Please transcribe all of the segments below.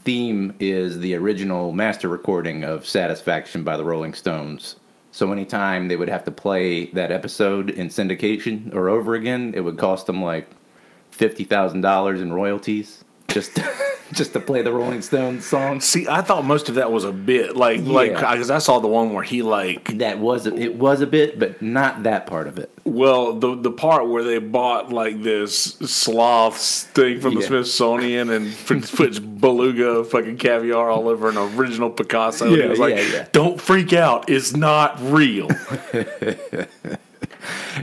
theme is the original master recording of Satisfaction by the Rolling Stones. So anytime they would have to play that episode in syndication or over again, it would cost them like $50,000 in royalties just to play the Rolling Stones song. See, I thought most of that was a bit, because I saw the one where he it was a bit, but not that part of it. Well, the part where they bought like this sloth thing from the Smithsonian and puts beluga fucking caviar all over an original Picasso. And he was like, "Don't freak out, it's not real."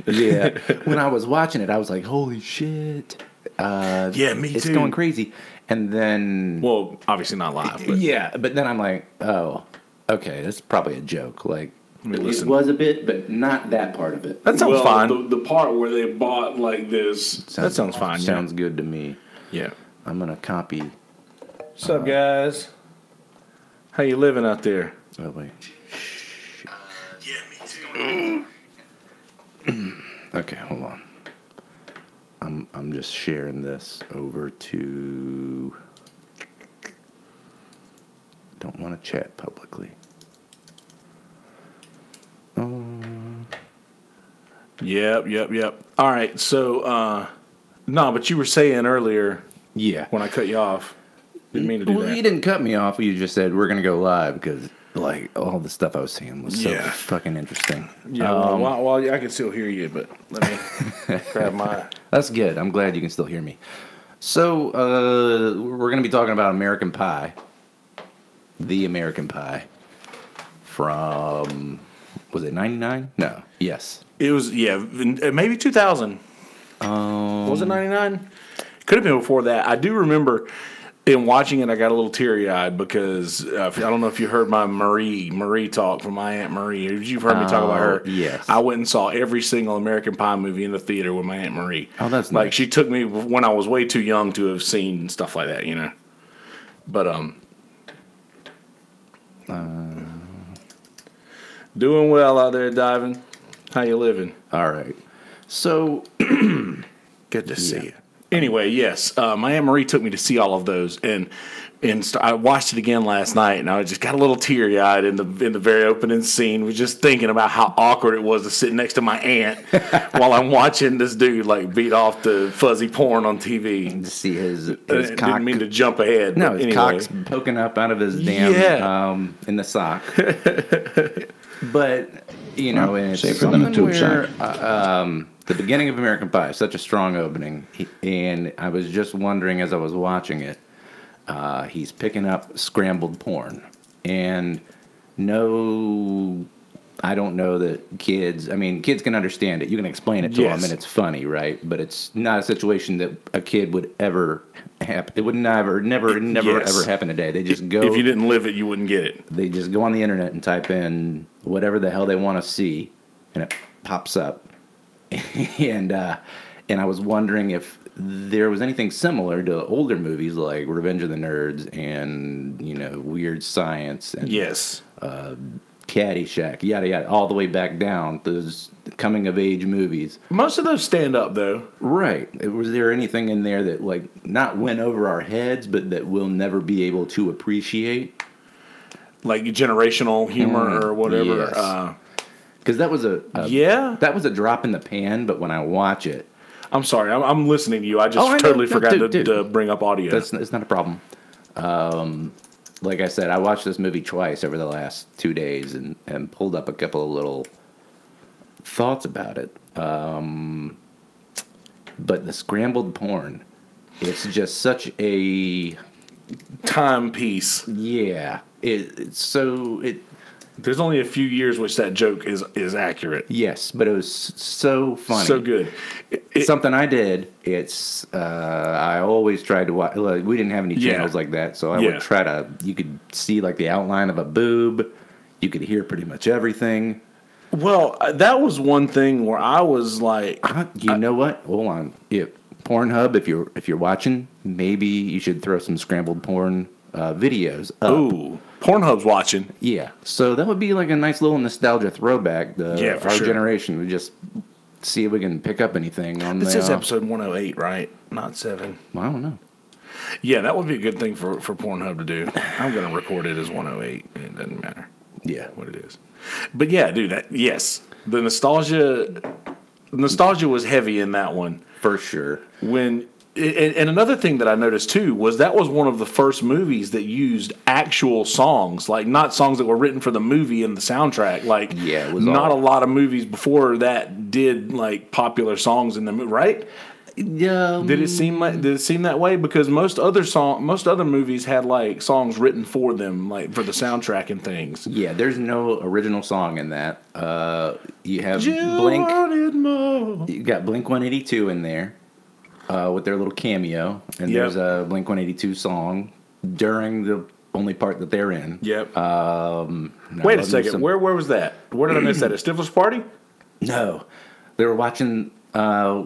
Yeah, when I was watching it, I was like, "Holy shit!" Me too. It's going crazy. And then... Well, obviously not live. But. Yeah, but then I'm like, oh, okay, that's probably a joke. Like, it was a bit, but not that part of it. That sounds fine. The part where they bought, like, this... That sounds fine. Sounds good to me. Yeah. I'm going to copy... What's up, guys? How you living out there? Oh, wait. Me too. Okay, hold on. I'm just sharing this over to... Don't want to chat publicly. Yep. All right, so, no, but you were saying earlier... Yeah. When I cut you off. Didn't mean to do that. Well, you didn't cut me off. You just said we're going to go live because... Like, all the stuff I was saying was so fucking interesting. Yeah, well, I can still hear you, but let me grab my... That's good. I'm glad you can still hear me. So, we're going to be talking about American Pie. The American Pie. From... Was it 99? No. Yes. It was, maybe 2000. Was it 99? Could have been before that. I do remember... In watching it, I got a little teary-eyed because I don't know if you heard my Marie talk from my Aunt Marie. You've heard me talk about her. Yes. I went and saw every single American Pie movie in the theater with my Aunt Marie. Oh, that's like nice. She took me when I was way too young to have seen stuff like that, you know. But doing well out there diving. How you living? All right. So good to see you. Anyway, yes, my Aunt Marie took me to see all of those, and I watched it again last night, and I just got a little teary-eyed in the very opening scene. Was just thinking about how awkward it was to sit next to my aunt while I'm watching this dude like beat off the fuzzy porn on TV. And to see his cock. Didn't mean to jump ahead. No, his cock's poking up out of his damn in the sock. But you know, and it's safer than a tube sock. The beginning of American Pie, such a strong opening, and I was just wondering as I was watching it, he's picking up scrambled porn, and I don't know that kids can understand it. You can explain it to them, and it's funny, right? But it's not a situation that a kid would ever happen. It would never ever happen today. They just go. If you didn't live it, you wouldn't get it. They just go on the internet and type in whatever the hell they want to see, and it pops up. And I was wondering if there was anything similar to older movies like Revenge of the Nerds and Weird Science and Caddyshack, yada yada, all the way back down those coming of age movies. Most of those stand up though, right? Was there anything in there that like not went over our heads, but that we'll never be able to appreciate, like generational humor or whatever? Yes. Because that was a drop in the pan, but when I watch it... I'm sorry, I'm listening to you. I just totally forgot to bring up audio. It's not a problem. Like I said, I watched this movie twice over the last 2 days and pulled up a couple of little thoughts about it. But the scrambled porn, it's just such a... timepiece. Yeah. There's only a few years which that joke is accurate. Yes, but it was so funny. So good. Something I did, I always tried to watch, like, we didn't have any channels like that, so I would try to, you could see like the outline of a boob, you could hear pretty much everything. Well, that was one thing where I was like... you know what? Hold on. Pornhub, if you're watching, maybe you should throw some scrambled porn videos up. Ooh. Pornhub's watching. Yeah. So that would be like a nice little nostalgia throwback. For our sure. generation would just see if we can pick up anything on This is episode 108, right? Not 7. Well, I don't know. Yeah, that would be a good thing for Pornhub to do. I'm going to record it as 108. It doesn't matter. Yeah. What it is. But yeah, dude, yes. The nostalgia was heavy in that one. For sure. And another thing that I noticed too was that was one of the first movies that used actual songs, like not songs that were written for the movie and the soundtrack. Like, yeah, it was not a lot of movies before that did like popular songs in the movie, right? Yeah. Did it seem that way? Because most other movies had like songs written for them, like for the soundtrack and things. Yeah, there's no original song in that. You have Jill Blink. wanted more. You got Blink 182 in there. With their little cameo, and there's a Blink 182 song during the only part that they're in. Yep. Wait a second. Where was that? Where did I miss that? At Stifler's party? No, they were watching,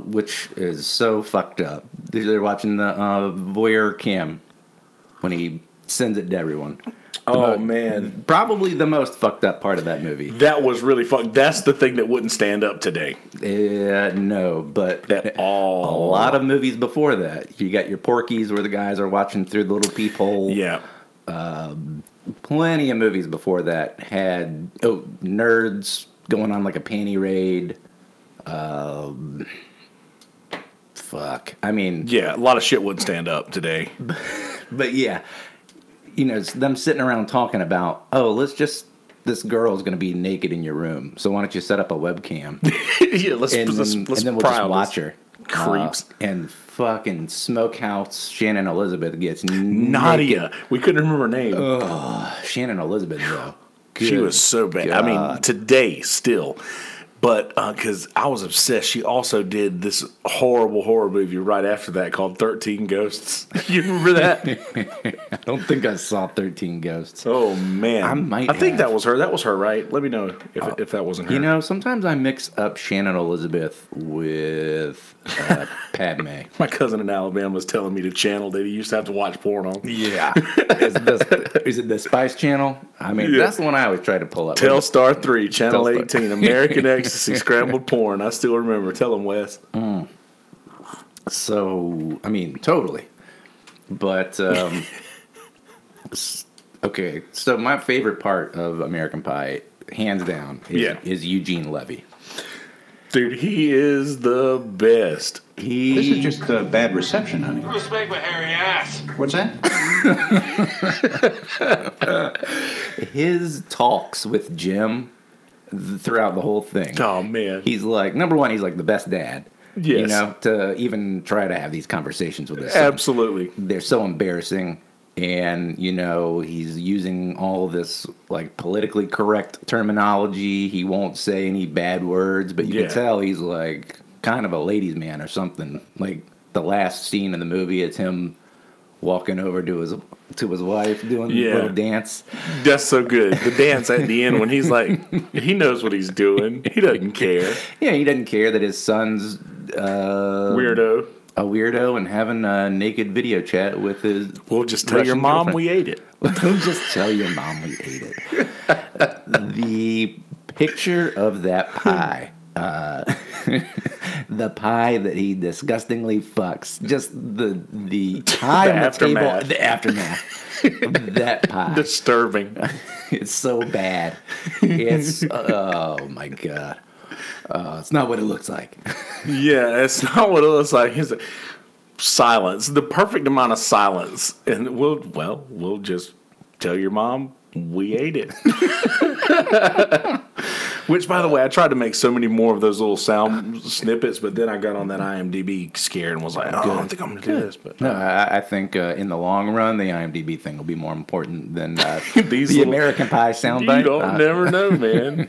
which is so fucked up. They're watching the voyeur cam when he sends it to everyone. Oh, man. Probably the most fucked up part of that movie. That was really fucked. That's the thing that wouldn't stand up today. No, but a lot of movies before that. You got your Porky's where the guys are watching through the little peephole. Yeah. Plenty of movies before that had nerds going on like a panty raid. Fuck. I mean... Yeah, a lot of shit wouldn't stand up today. But yeah... You know, it's them sitting around talking about, this girl's going to be naked in your room, so why don't you set up a webcam? Yeah, let's then we'll just watch her. Creeps. And fucking Smokehouse Shannon Elizabeth gets Nadia. naked. We couldn't remember her name. Shannon Elizabeth, though. She was so bad. God. I mean, today, still. But because I was obsessed, she also did this horrible horror movie right after that called 13 Ghosts. You remember that? I don't think I saw 13 Ghosts. Oh, man. I think that was her. That was her, right? Let me know if that wasn't her. You know, sometimes I mix up Shannon Elizabeth with Padme. My cousin in Alabama was telling me the channel that he used to have to watch porn on. Yeah. Is it the Spice Channel? I mean, that's the one I always try to pull up. Telstar 3, Channel 18, American Ecstasy, Scrambled Porn. I still remember. Tell him, Wes. So, I mean, totally. But, okay. So my favorite part of American Pie, hands down, is Eugene Levy. Dude, he is the best. This is just a bad reception, honey. Respect my hairy ass. What's that? His talks with Jim throughout the whole thing. Oh, man. He's like, number one, he's like the best dad. Yes. You know, to even try to have these conversations with his son. Absolutely. They're so embarrassing. And, you know, he's using all this, like, politically correct terminology. He won't say any bad words, but you can tell he's, like, kind of a ladies' man or something. Like, the last scene in the movie, it's him walking over to his wife, doing a little dance. That's so good. The dance at the end when he's like, he knows what he's doing. He doesn't care. Yeah, he doesn't care that his son's... weirdo. A weirdo and having a naked video chat with his... We'll just tell your mom girlfriend. we ate it. We'll just tell your mom we ate it. The picture of that pie... the pie that he disgustingly fucks. Just the pie on the table. The aftermath. That pie. Disturbing. It's so bad. It's... oh, my God. It's not what it looks like. Yeah, it's not what it looks like. It's silence. The perfect amount of silence. And we'll just tell your mom we ate it. Which, by the way, I tried to make so many more of those little sound snippets, but then I got on that IMDb scared and was like, I don't think I'm going to do this. But no, I think in the long run, the IMDb thing will be more important than the American Pie soundbite. You don't never know, man.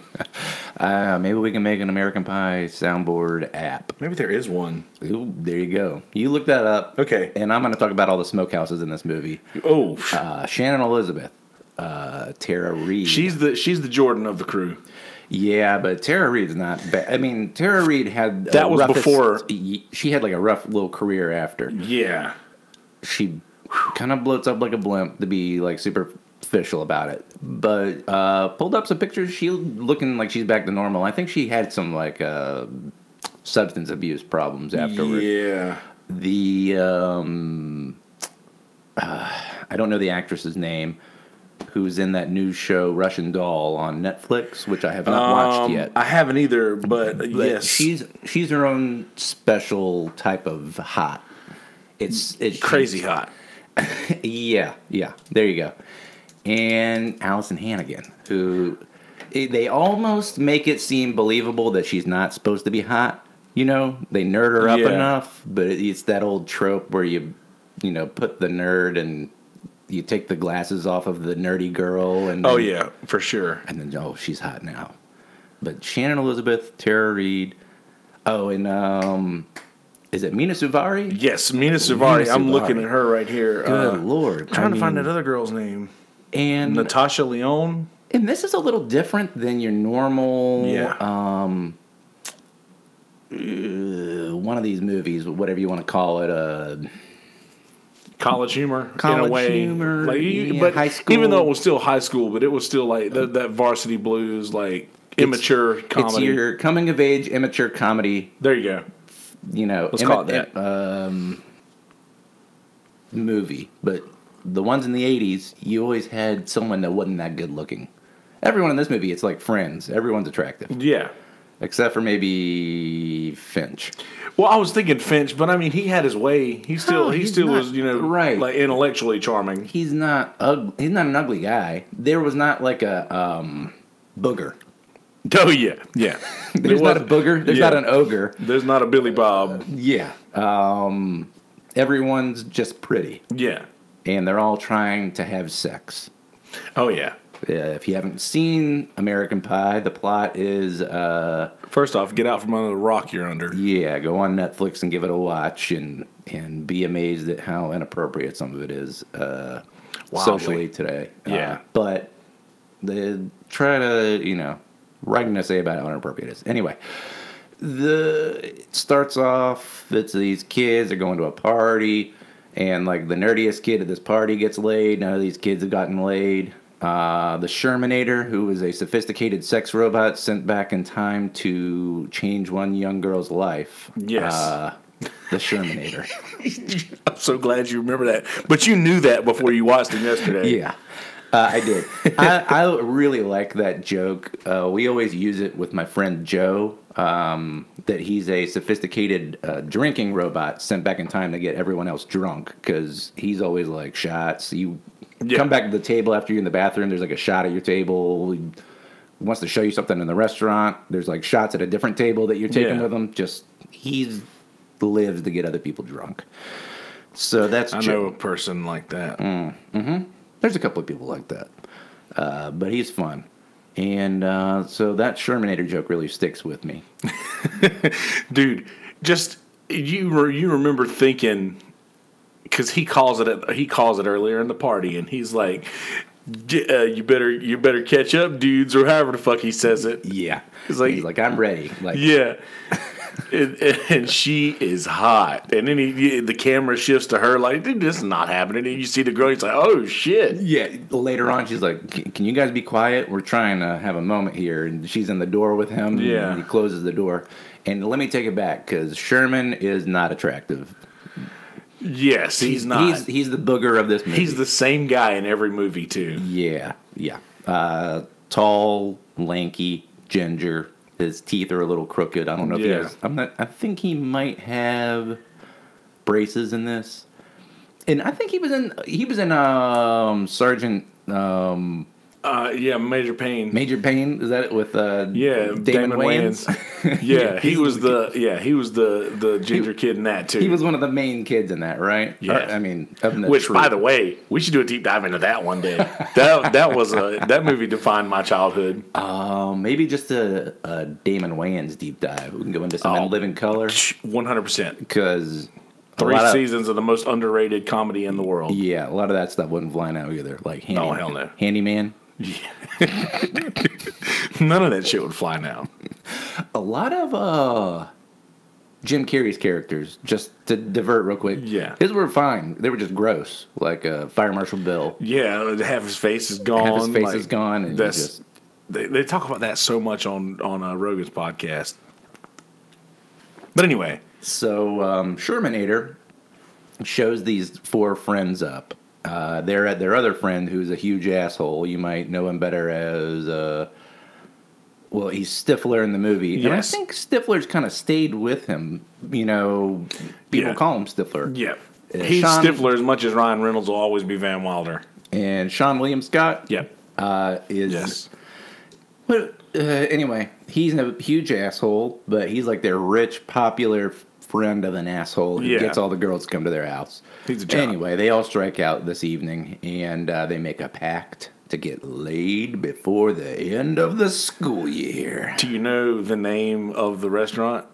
Maybe we can make an American Pie soundboard app. Maybe there is one. Ooh, there you go. You look that up. Okay. And I'm going to talk about all the smokehouses in this movie. Oh. Shannon Elizabeth. Tara Reid. She's the Jordan of the crew. Yeah, but Tara Reid's not bad. I mean, Tara Reid had... That was before... She had like a rough little career after. Yeah. She kind of bloats up like a blimp to be like superficial about it. But pulled up some pictures. She looking like she's back to normal. I think she had some like substance abuse problems afterwards. Yeah. The I don't know the actress's name, who's in that new show Russian Doll on Netflix, which I have not watched yet. I haven't either, but yes, she's her own special type of hot. It's crazy hot. Yeah, there you go. And Allison Hannigan, who they almost make it seem believable that she's not supposed to be hot. You know, they nerd her up enough, but it's that old trope where you put the nerd and you take the glasses off of the nerdy girl. And oh, yeah, for sure. And then, she's hot now. But Shannon Elizabeth, Tara Reid. Oh, and is it Mina Suvari? Yes, Mina Suvari. I'm looking at her right here. Good Lord. I'm trying to find that other girl's name. And Natasha Lyonne. And this is a little different than your normal one of these movies, whatever you want to call it, college humor in a way. Humor, but high school. Even though it was still high school, but it was still like that Varsity Blues, like immature comedy. It's your coming of age immature comedy. There you go. Let's call it that. Movie, but the ones in the 80s, you always had someone that wasn't that good looking. Everyone in this movie, it's like Friends. Everyone's attractive. Yeah. Except for maybe Finch. Well, I was thinking Finch, but I mean, he had his way. He still was, right, like intellectually charming. He's not He's not an ugly guy. There was not like a booger. Oh yeah. There's not a booger. There's not an ogre. There's not a Billy Bob. Yeah. Everyone's just pretty. Yeah. And they're all trying to have sex. Oh yeah. If you haven't seen American Pie, the plot is... First off, get out from under the rock you're under. Yeah, go on Netflix and give it a watch and be amazed at how inappropriate some of it is socially today. Yeah. But they try to, write an essay about how inappropriate it is. Anyway, it starts off, it's these kids are going to a party, and like the nerdiest kid at this party gets laid. None of these kids have gotten laid. The Shermanator, who is a sophisticated sex robot sent back in time to change one young girl's life. Yes. The Shermanator. I'm so glad you remember that. But you knew that before you watched him yesterday. Yeah, I did. I really like that joke. We always use it with my friend Joe, that he's a sophisticated drinking robot sent back in time to get everyone else drunk, because he's always like shots. Come back to the table after you're in the bathroom, there's like a shot at your table. He wants to show you something in the restaurant, there's like shots at a different table that you're taking with him. He lives to get other people drunk. So that's I know a person like that. Mm-hmm. There's a couple of people like that. But he's fun. And so that Shermanator joke really sticks with me. Dude, just you remember thinking, because he calls it earlier in the party, and he's like, "You better catch up, dudes," or however the fuck he says it. Yeah, he's like, "I'm ready." Like, yeah, and she is hot, and then the camera shifts to her, like, "Dude, this is not happening." And you see the girl, he's like, "Oh shit!" Yeah. Later on, she's like, "Can you guys be quiet? We're trying to have a moment here." And she's in the door with him. Yeah, and he closes the door. And let me take it back, because Sherman is not attractive. Yes, he's not. He's the booger of this movie. He's the same guy in every movie, too. Yeah. Tall, lanky, ginger. His teeth are a little crooked. I don't know if he has... I think he might have braces in this. And I think he was in Sergeant... Major Payne. Major Payne, is that it with Damon Wayans? Yeah, he was the ginger kid in that too. He was one of the main kids in that, right? Yeah. Which, by the way, we should do a deep dive into that one day. that movie defined my childhood. Maybe just a Damon Wayans deep dive. We can go into some In Living Color. 100%. Because 3 seasons of the most underrated comedy in the world. Yeah, a lot of that stuff wouldn't fly now either. Like hell no. Handyman. Yeah. None of that shit would fly now. A lot of Jim Carrey's characters, just to divert real quick. Yeah. His were fine. They were just gross. Like Fire Marshal Bill. Yeah, half his face is gone. Half his face is gone. And they talk about that so much on Rogan's podcast. But anyway. So Shermanator shows these 4 friends up. their other friend, who's a huge asshole. You might know him better as well, he's Stifler in the movie. Yes. And I think Stifler's kind of stayed with him. You know, people call him Stifler. Yeah. He's Stifler as much as Ryan Reynolds will always be Van Wilder. And Sean William Scott is... Yes. But anyway, he's a huge asshole, but he's like their rich, popular friend of an asshole who gets all the girls to come to their house. He's a jock. Anyway, they all strike out this evening, and they make a pact to get laid before the end of the school year. Do you know the name of the restaurant?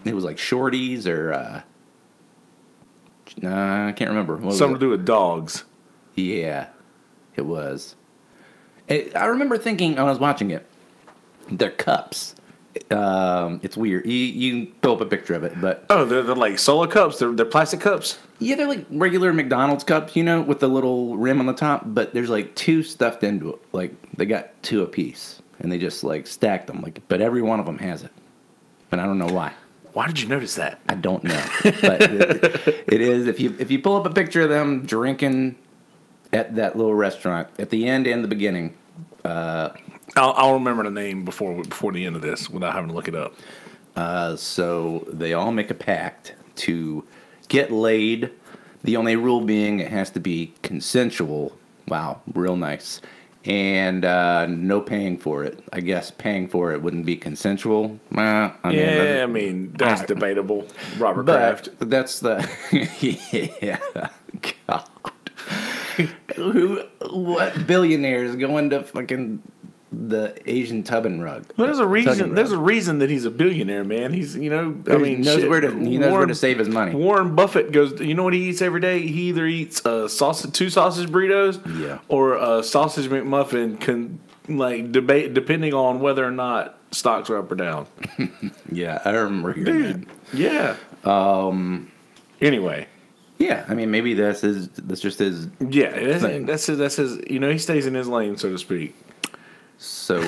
It was like Shorty's or... I can't remember. Something to do with dogs. Yeah, it was. I remember thinking when I was watching it, they're cups. It's weird. You can pull up a picture of it, but they're like solo cups. They're plastic cups. Yeah, they're like regular McDonald's cups, with the little rim on the top. But there's like two stuffed into it. Like they got two apiece, and they just like stacked them. But every one of them has it, but I don't know why. Why did you notice that? I don't know, but it is. If you pull up a picture of them drinking at that little restaurant at the end and the beginning. I'll remember the name before the end of this without having to look it up. So they all make a pact to get laid. The only rule being it has to be consensual. Wow, real nice. And no paying for it. I guess paying for it wouldn't be consensual. That's debatable. Robert but Kraft. That's the God. What billionaire is going to fucking the Asian tub and rug? Well, there's a reason. There's a reason that he's a billionaire, man. He's, he knows where to save his money. Warren Buffett goes. You know what he eats every day? He either eats two sausage burritos, or a sausage McMuffin. Depending on whether or not stocks are up or down. Yeah, I remember hearing that. Yeah. Anyway. Yeah, I mean, maybe that's just his. Yeah, thing. that's his. He stays in his lane, so to speak. So,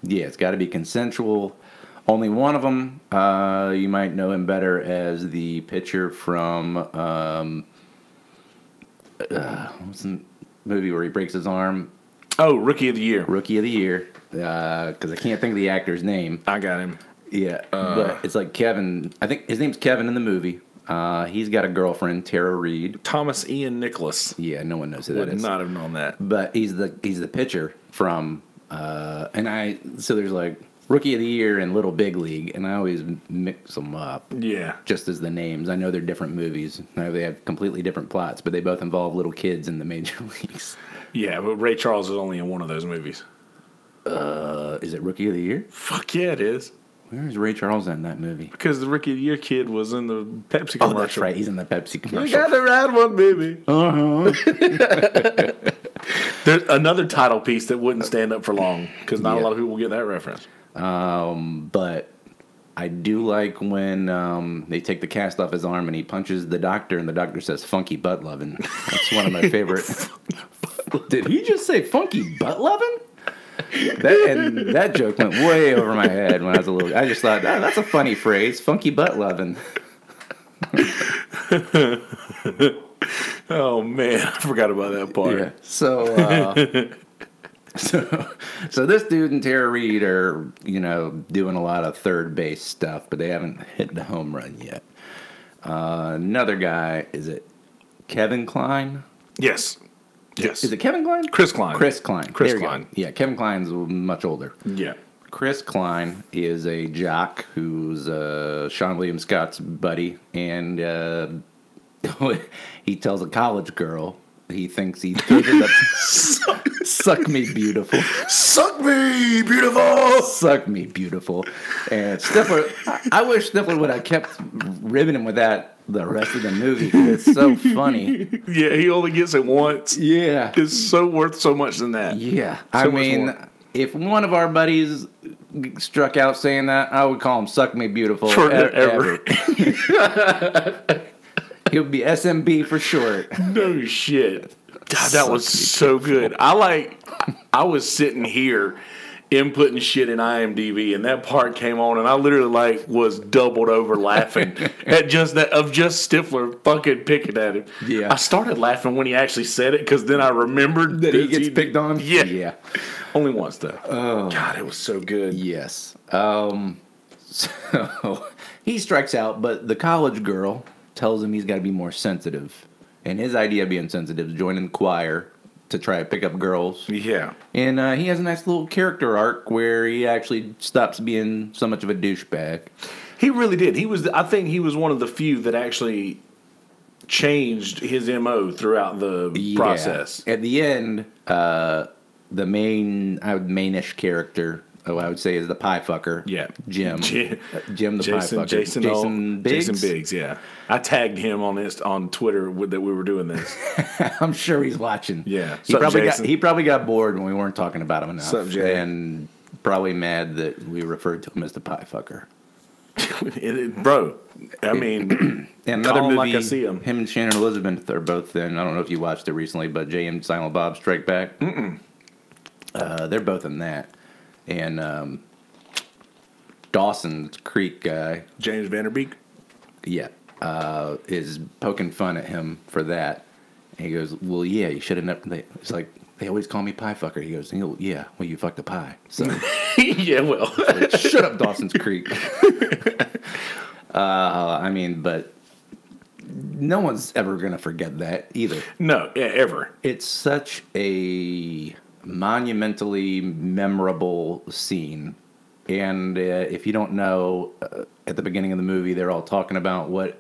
it's got to be consensual. Only one of them, you might know him better as the pitcher from what's the movie where he breaks his arm? Oh, Rookie of the Year. Rookie of the Year, because I can't think of the actor's name. I got him. Yeah, but it's like Kevin. I think his name's Kevin in the movie. He's got a girlfriend, Tara Reid. Thomas Ian Nicholas. Yeah, no one knows who that is. Would not have known that. But he's the pitcher from so there's like Rookie of the Year and Little Big League, and I always mix them up. Yeah. Just as the names. I know they're different movies. I know they have completely different plots, but they both involve little kids in the major leagues. Yeah, but Ray Charles is only in one of those movies. Is it Rookie of the Year? Fuck yeah, it is. Where is Ray Charles in that movie? Because the Rookie of the Year kid was in the Pepsi commercial. Oh, that's right. He's in the Pepsi commercial. You got the right one, baby. There's another title piece that wouldn't stand up for long because not a lot of people will get that reference. But I do like when they take the cast off his arm and he punches the doctor and the doctor says "funky butt lovin'." That's one of my favorite. Did he just say "funky butt lovin'"? That joke went way over my head when I was a little. I just thought that's a funny phrase, "funky butt lovin'." Oh man, I forgot about that part. Yeah. So this dude and Tara Reid are doing a lot of third base stuff, but they haven't hit the home run yet. Another guy, is it Kevin Kline? Yes. Yes. Is it Kevin Kline? Chris Klein. Chris Klein. Chris Klein. Yeah, Kevin Kline's much older. Yeah. Chris Klein is a jock who's Sean William Scott's buddy, and he tells a college girl he thinks he throws it up. Suck me, beautiful. Suck me, beautiful. Suck me, beautiful. And Stifler, I wish Stifler would have kept ribbing him with that the rest of the movie. It's so funny. Yeah, he only gets it once. Yeah. It's so worth so much than that. Yeah. So I much mean, more. If one of our buddies struck out saying that, I would call him Suck Me Beautiful. Forever. He would be SMB for short. No shit. God, that was so good. I was sitting here inputting shit in IMDb, and that part came on, and I literally was doubled over laughing at just Stifler fucking picking at him. Yeah. I started laughing when he actually said it because then I remembered that he gets picked on. Yeah. Only once though. Oh God, it was so good. Yes. So he strikes out, but the college girl tells him he's got to be more sensitive, and his idea of being sensitive is joining the choir to try to pick up girls. Yeah. And he has a nice little character arc where he actually stops being so much of a douchebag. He really did. I think he was one of the few that actually changed his MO throughout the process. At the end, the mainish character, I would say, is the pie fucker. Yeah. Jim the pie fucker. Jason Biggs, yeah. I tagged him on Twitter that we were doing this. I'm sure he's watching. Yeah. He probably got bored when we weren't talking about him enough. Sup, Jay? And probably mad that we referred to him as the pie fucker. Bro, I mean, and another movie, like I see him. Him and Shannon Elizabeth are both in. I don't know if you watched it recently, but Jay and Silent Bob Strike Back. They're both in that. And Dawson's Creek guy, James Vanderbeek, is poking fun at him for that. And he goes, "Well, yeah, you should have never." It's like, they always call me pie fucker. He goes, "Yeah, well, you fucked a pie." So yeah, well, shut up, Dawson's Creek. I mean, but no one's ever gonna forget that either. No, yeah, ever. It's such a monumentally memorable scene. And if you don't know, at the beginning of the movie, they're all talking about what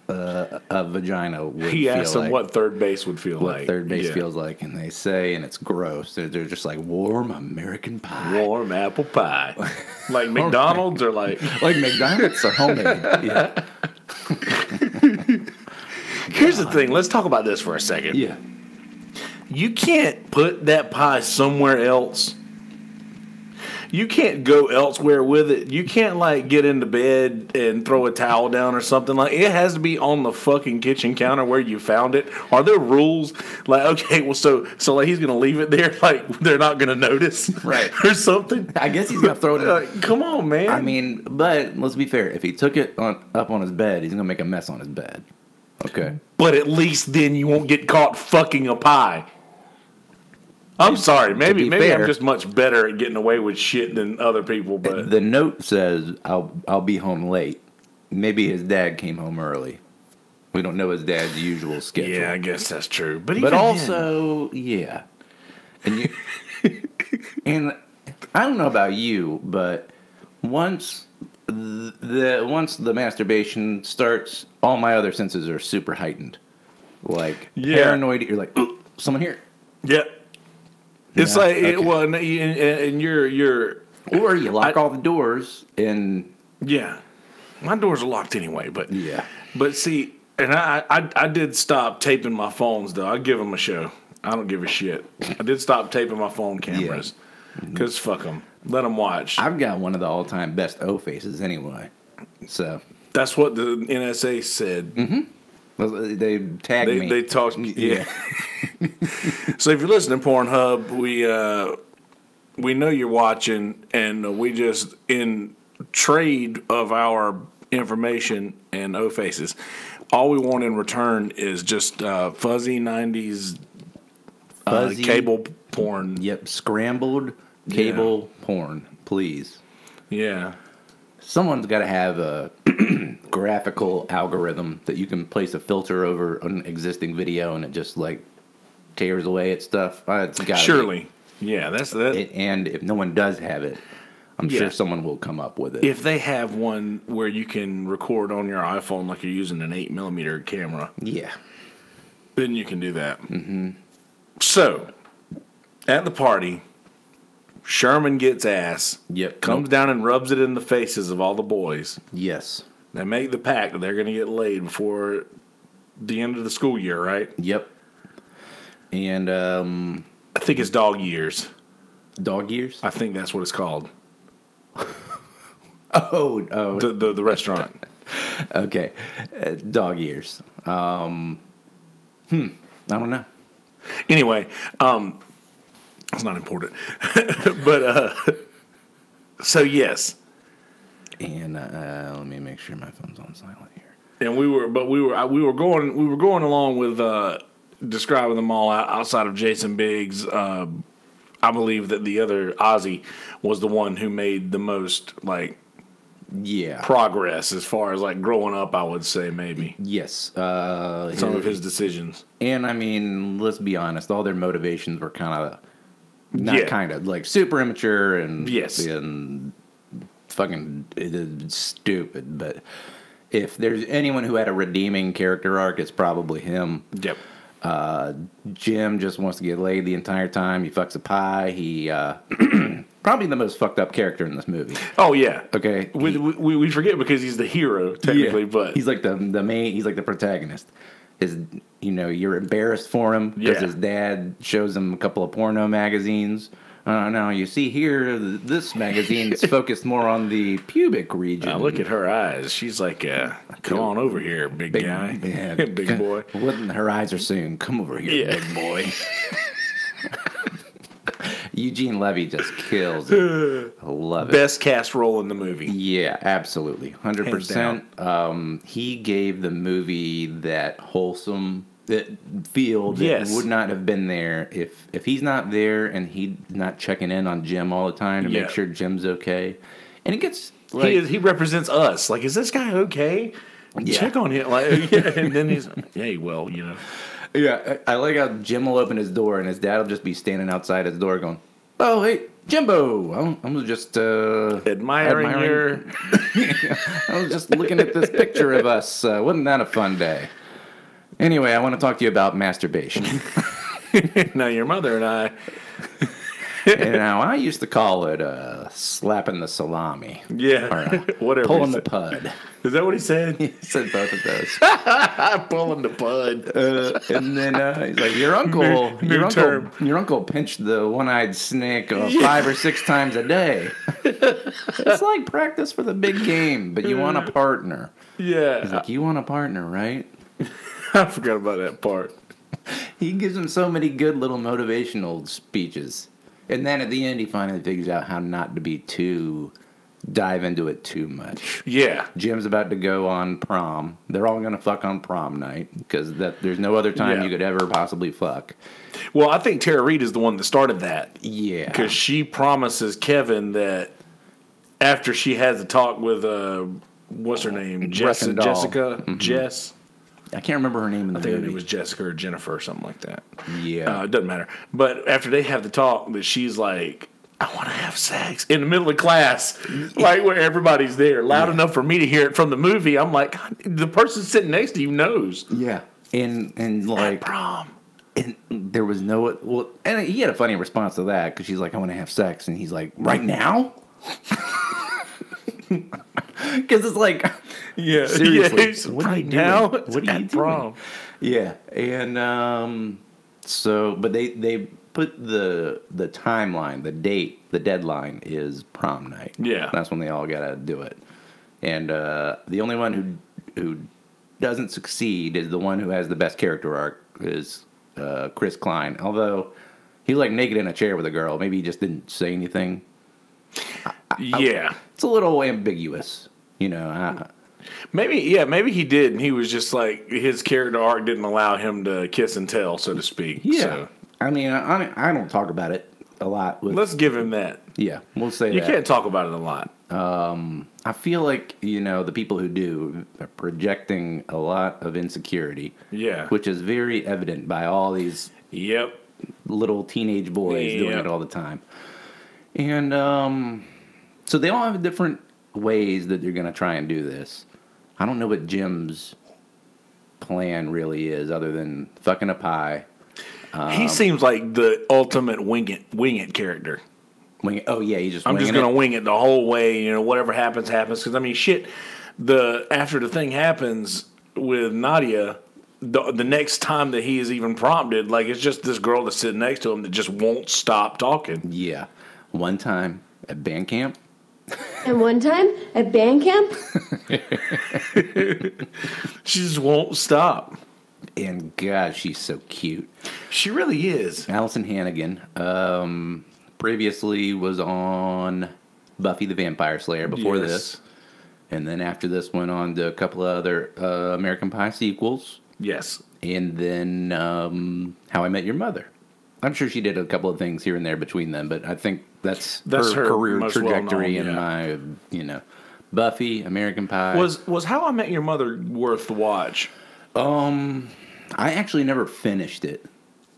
a vagina would feel like. He asked them what third base would feel like. What third base feels like, and they say, and it's gross. They're just like warm American pie. Warm apple pie. Like McDonald's or like... Like McDonald's or homemade. Yeah. Here's the thing. Let's talk about this for a second. Yeah. You can't put that pie somewhere else. You can't go elsewhere with it. You can't get into bed and throw a towel down or something. It has to be on the fucking kitchen counter where you found it. Are there rules? Okay, well, so he's gonna leave it there, they're not gonna notice, right, or something. I guess he's gonna throw it in. Come on, man. I mean, but let's be fair. If he took it up on his bed, he's gonna make a mess on his bed. Okay. But at least then you won't get caught fucking a pie. I'm sorry. Maybe fair, I'm just much better at getting away with shit than other people. But the note says, "I'll be home late." Maybe his dad came home early. We don't know his dad's usual schedule. Yeah, I guess that's true. But also, yeah, and and I don't know about you, but once the masturbation starts, all my other senses are super heightened. Paranoid. You're like, "Oh, someone here." Yeah. It's and you're or you lock all the doors and my doors are locked anyway. But but see, and I did stop taping my phones though. I give them a show. I don't give a shit. I did stop taping my phone cameras because fuck them. Let them watch. I've got one of the all-time best O faces anyway. So that's what the NSA said. Mm-hmm. They tagged me. They talked. Yeah. So if you're listening, Pornhub, we know you're watching, and we just, in trade of our information and O faces, all we want in return is just fuzzy 90s cable porn. Yep, scrambled cable porn, please. Yeah. Someone's got to have a graphical algorithm that you can place a filter over an existing video and it just tears away at stuff. It's got surely. Yeah, that's that. And if no one does have it, I'm sure someone will come up with it. If they have one where you can record on your iPhone like you're using an 8mm camera, then you can do that. Mm-hmm. So, at the party, Sherman gets ass. Yep. Comes down and rubs it in the faces of all the boys. Yes. They make the pact that they're going to get laid before the end of the school year, right? Yep. And I think it's dog years. Dog years? I think that's what it's called. Oh. The restaurant. Okay. Dog years. I don't know. Anyway, it's not important. But So yes. And let me make sure my phone's on silent here. And we were going along with describing them all outside of Jason Biggs. I believe that the other Ozzy was the one who made the most progress as far as growing up. I would say maybe Yes, some of his decisions. And I mean, let's be honest, all their motivations were super immature and and fucking stupid. But if there's anyone who had a redeeming character arc, it's probably him. Yep. Jim just wants to get laid the entire time. He fucks a pie. He probably the most fucked up character in this movie. Oh yeah. Okay. We forget because he's the hero technically, but he's like the main. He's like the protagonist. You're embarrassed for him because his dad shows him a couple of porno magazines. Now you see here, this magazine is focused more on the pubic region. Look at her eyes. She's like, come on over here, big guy. Yeah, big boy. Her eyes are saying, come over here, big boy. Eugene Levy just kills it. I love it. Best cast role in the movie. Yeah, absolutely. 100%. He gave the movie that wholesome feel that would not have been there if he's not there and he's not checking in on Jim all the time to make sure Jim's okay. And it gets he represents us. Is this guy okay? Check on him. And then he's hey, well, Yeah, I like how Jim will open his door and his dad will just be standing outside his door going, "Oh, hey, Jimbo, I'm just admiring your." I was just looking at this picture of us. Wasn't that a fun day? Anyway, I want to talk to you about masturbation. Now, your mother and I. Now, I used to call it slapping the salami. Yeah, or, whatever. Pulling the pud. Is that what he said? He said both of those. Pulling the pud. And then he's like, your uncle pinched the one-eyed snake 5 or 6 times a day. It's like practice for the big game, but you want a partner. Yeah. He's like, you want a partner, right? I forgot about that part. He gives him so many good little motivational speeches. And then at the end, he finally figures out how not to dive into it too much. Yeah. Jim's about to go on prom. They're all going to fuck on prom night because there's no other time you could ever possibly fuck. Well, I think Tara Reid is the one that started that. Yeah. Because she promises Kevin that after she has a talk with, what's her name? Jessica? Mm-hmm. Jess? I can't remember her name in the movie. I think it was Jessica or Jennifer or something like that. Yeah. It doesn't matter. But after they have the talk, that she's like, I want to have sex in the middle of class, where everybody's there, loud enough for me to hear it from the movie. I'm like, the person sitting next to you knows. Yeah. And at prom. And there was and he had a funny response to that because she's like, I want to have sex. And he's like, right now? Because it's like, seriously, what are you doing? Now? What are you doing? Yeah, and but they put the timeline, the date, the deadline is prom night. Yeah, that's when they all gotta do it. And the only one who doesn't succeed is the one who has the best character arc is Chris Klein. Although he's naked in a chair with a girl, maybe he just didn't say anything. It's a little ambiguous, Maybe he did, and he was just his character arc didn't allow him to kiss and tell, so to speak. Yeah, so. I mean, I don't talk about it a lot. Let's give him that. Yeah, we'll say you can't talk about it a lot. I feel like the people who do are projecting a lot of insecurity. Yeah, which is very evident by all these little teenage boys doing it all the time, and so they all have different ways that they're going to try and do this. I don't know what Jim's plan really is other than fucking a pie. He seems like the ultimate wing it character. Wing it. Oh yeah, he's just. I'm just going to wing it the whole way. Whatever happens. Because I mean, shit. After the thing happens with Nadia, the next time that he is even prompted, it's just this girl that's sitting next to him that just won't stop talking. Yeah, one time at band camp. And one time at band camp, she just won't stop. And God, she's so cute. She really is. Allison Hannigan previously was on Buffy the Vampire Slayer before Yes. this. And then after this went on to a couple of other American Pie sequels. Yes. And then How I Met Your Mother. I'm sure she did a couple of things here and there between them, but I think that's her career most trajectory well-known, in my, Buffy, American Pie. Was How I Met Your Mother worth the watch? I actually never finished it.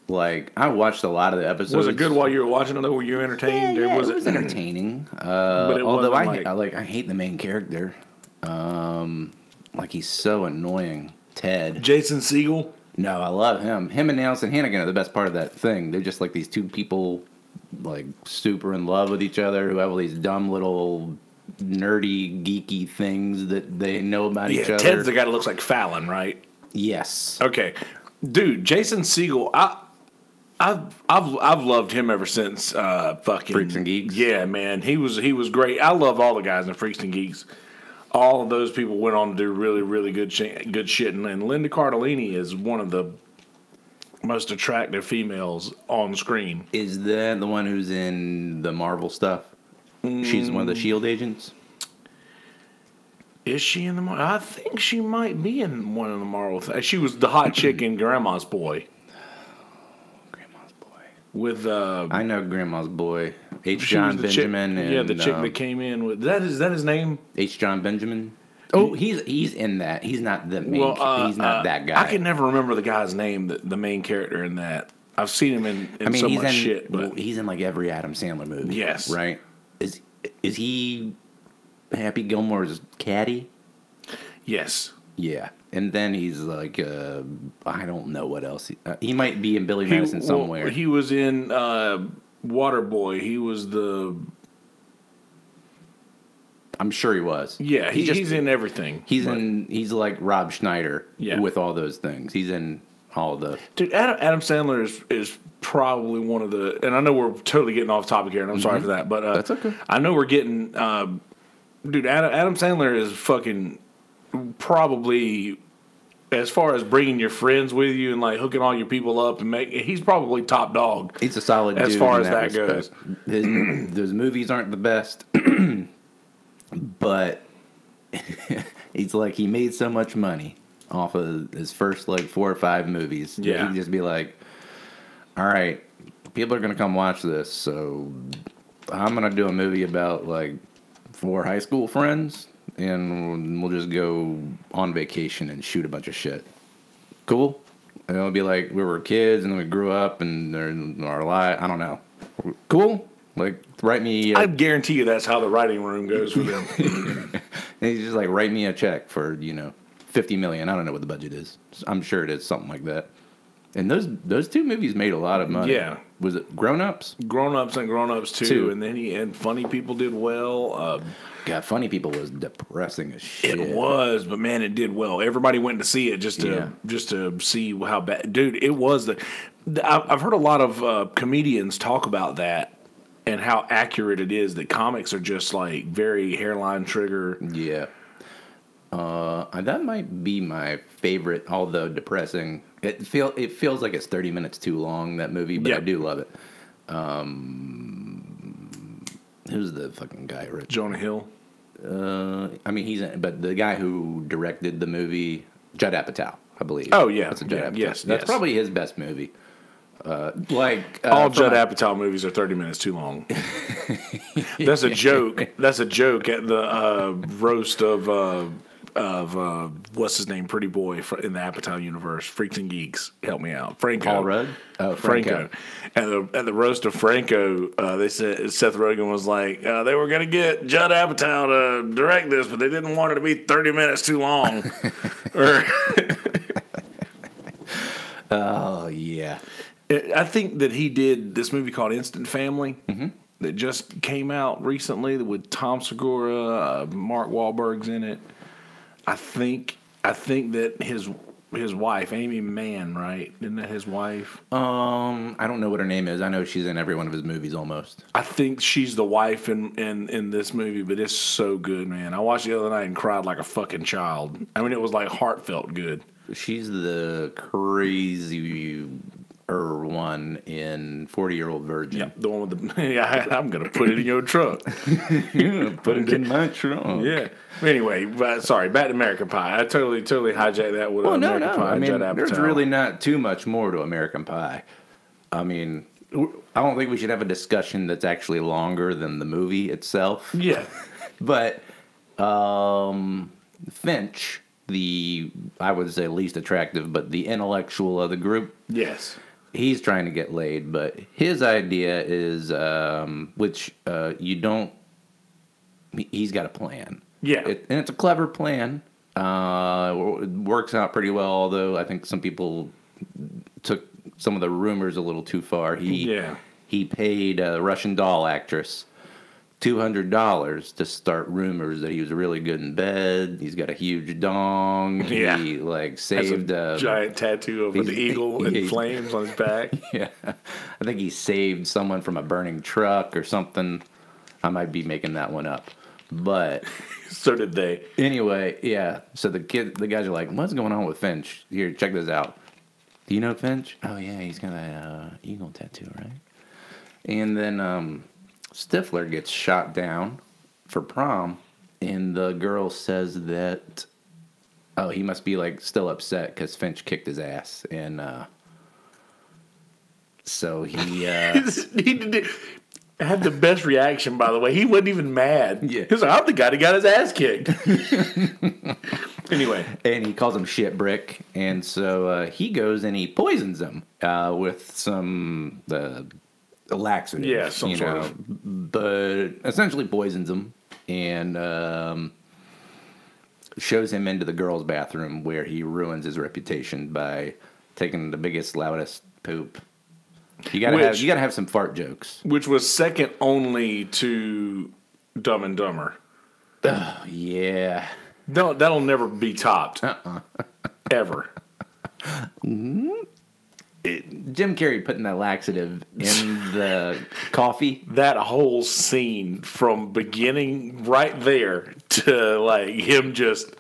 Like, I watched a lot of the episodes. Was it good while you were watching it, though? Were you entertained? Yeah, or was it was entertaining. But it although wasn't I hate the main character. Like, he's so annoying. Ted. Jason Segel? No, I love him. Him and Allison Hannigan are the best part of that thing. They're just like these two people, like, super in love with each other who have all these dumb little nerdy, geeky things that they know about each other. Ted's the guy that looks like Fallon, right? Yes. Okay. Dude, Jason Segel, I've loved him ever since fucking Freaks and Geeks? Yeah, man. He was great. I love all the guys in Freaks and Geeks. All of those people went on to do really, really good shit. And Linda Cardellini is one of the most attractive females on screen. Is that the one who's in the Marvel stuff? She's one of the S.H.I.E.L.D. agents? Is she in the Marvel? I think she might be in one of the Marvel. She was the hot chick in Grandma's Boy. Grandma's Boy. With I know Grandma's Boy. H. she John was the chick- Benjamin. yeah, and, the chick that came in with is that his name? H. John Benjamin. Oh, he's in that. He's not the main. He's not that guy. I can never remember the guy's name, the main character in that. I've seen him in so he's much in, shit. But he's in like every Adam Sandler movie. Yes. Right? Is he Happy Gilmore's caddy? yes. Yeah. And then he's like, I don't know what else. He might be in Billy Madison somewhere. He was in Waterboy. He was the... I'm sure he was. Yeah, he's in everything. He's like Rob Schneider with all those things. He's in all of the... Dude, Adam Sandler is probably one of the... And I know we're totally getting off topic here, and I'm sorry for that. But That's okay. I know we're getting... dude, Adam Sandler is fucking probably... As far as bringing your friends with you and like hooking all your people up and he's probably top dog. He's a solid dude as far in as that goes. Those movies aren't the best, but he's like, he made so much money off of his first like 4 or 5 movies. Yeah. He can just be like, all right, people are going to come watch this, so I'm going to do a movie about like 4 high school friends, and we'll just go on vacation and shoot a bunch of shit. Cool? And it'll be like we were kids and then we grew up and they're in our life. I don't know. Cool? Like, write me... I guarantee you that's how the writing room goes for them. and he's just like, write me a check for, $50 million. I don't know what the budget is. I'm sure it is something like that. And those 2 movies made a lot of money. Yeah. Was it Grown Ups? Grown Ups and Grown Ups 2. And then Funny People did well. God, Funny People was depressing as shit. It was, but man, it did well. Everybody went to see it just to see how bad. Dude, it was I've heard a lot of comedians talk about that and how accurate it is that comics are just like very hairline trigger. Yeah. That might be my favorite, although depressing. It feels like it's 30 minutes too long, that movie, but I do love it. Who's the fucking guy? Rich? Jonah Hill. But the guy who directed the movie, Judd Apatow, I believe. Oh yeah, that's a Judd Apatow. Yes, that's probably his best movie. All Judd Apatow movies are 30 minutes too long. That's a joke. That's a joke at the roast of what's his name, Pretty Boy in the Apatow universe, Freaks and Geeks. Help me out, Franco. Paul Rudd. Oh, Franco. At the roast of Franco, they said Seth Rogen was like, they were going to get Judd Apatow to direct this, but they didn't want it to be 30 minutes too long. Oh yeah. I think that he did this movie called Instant Family that just came out recently with Tom Segura, Mark Wahlberg's in it. I think that his wife, Amy Mann, right? Isn't that his wife? I don't know what her name is. I know she's in every one of his movies almost. I think she's the wife in this movie, but it's so good, man. I watched it the other night and cried like a fucking child. I mean, it was like heartfelt good. She's the crazy one in 40-Year-Old Virgin. Yeah, the one with the. I'm gonna put it in your truck. Put it in my trunk. Yeah. Anyway, sorry. Back to American Pie. I totally hijacked that with American Pie. I mean, Judd Apatow. there's really not too much more to American Pie. I mean, I don't think we should have a discussion that's actually longer than the movie itself. Yeah. But Finch, I would say least attractive, but the intellectual of the group. Yes. He's trying to get laid, but his idea is, he's got a plan. Yeah. And it's a clever plan. It works out pretty well, although I think some people took some of the rumors a little too far. He paid a Russian doll actress $200 to start rumors that he was really good in bed. He's got a huge dong. Yeah. He saved a giant tattoo of an eagle in flames on his back. Yeah. I think he saved someone from a burning truck or something. I might be making that one up. But so did they. Anyway, yeah. So the guys are like, "What's going on with Finch? Here, check this out. Do you know Finch? Oh yeah, he's got an eagle tattoo, right?" And then Stifler gets shot down for prom, and the girl says that, he must be still upset because Finch kicked his ass, and so he had the best reaction, by the way. He wasn't even mad. Yeah. He was like, I'm the guy that got his ass kicked. Anyway. And he calls him shit brick. And so he goes and he poisons him with some laxative. Yeah, some sort of. But essentially poisons him and shows him into the girls' bathroom where he ruins his reputation by taking the biggest, loudest poop. You gotta have some fart jokes, which was second only to Dumb and Dumber. Oh, yeah, that'll never be topped, ever. Jim Carrey putting that laxative in the coffee. That whole scene from beginning right there to him just.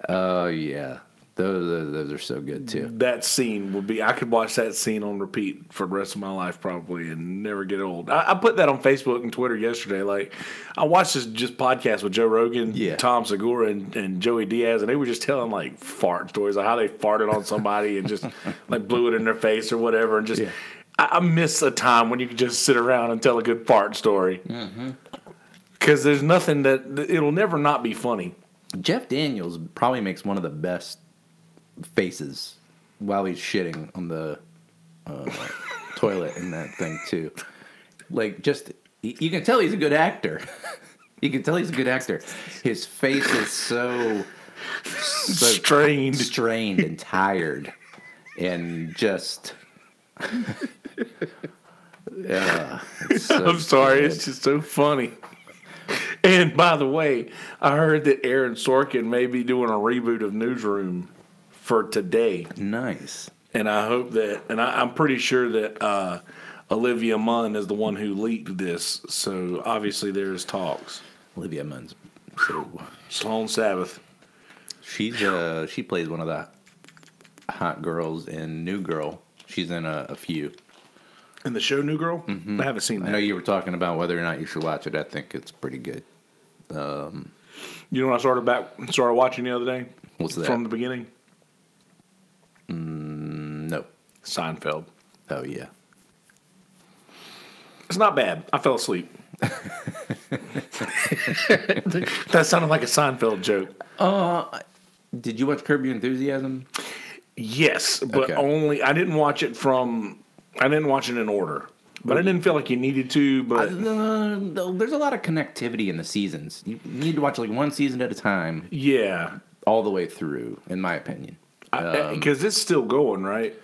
Oh yeah. Those are so good too. That scene would be. I could watch that scene on repeat for the rest of my life probably and never get old. I put that on Facebook and Twitter yesterday. I watched this just podcast with Joe Rogan, Tom Segura, and Joey Diaz, and they were just telling fart stories, how they farted on somebody and just blew it in their face or whatever. And just, I miss a time when you could just sit around and tell a good fart story. Because there's nothing it'll never not be funny. Jeff Daniels probably makes one of the best faces while he's shitting on the toilet in that thing too. You can tell he's a good actor. You can tell he's a good actor. His face is so strained and tired, and just. I'm sorry, it's just so funny. And by the way, I heard that Aaron Sorkin may be doing a reboot of Newsroom for today. Nice. And I hope that, and I'm pretty sure that Olivia Munn is the one who leaked this. So obviously there's talks. Olivia Munn's Sloan Sabbath. She plays one of the hot girls in New Girl. She's in a few. In the show New Girl? Mm-hmm. I haven't seen that. I know you were talking about whether or not you should watch it. I think it's pretty good. You know what I started watching the other day? What's that? From the beginning? No. Seinfeld. Oh, yeah. It's not bad. I fell asleep. That sounded like a Seinfeld joke. Did you watch Curb Your Enthusiasm? Yes, but only I didn't watch it in order. But I didn't feel like you needed to. But there's a lot of connectivity in the seasons. You need to watch one season at a time. Yeah, all the way through, in my opinion. Because it's still going, right?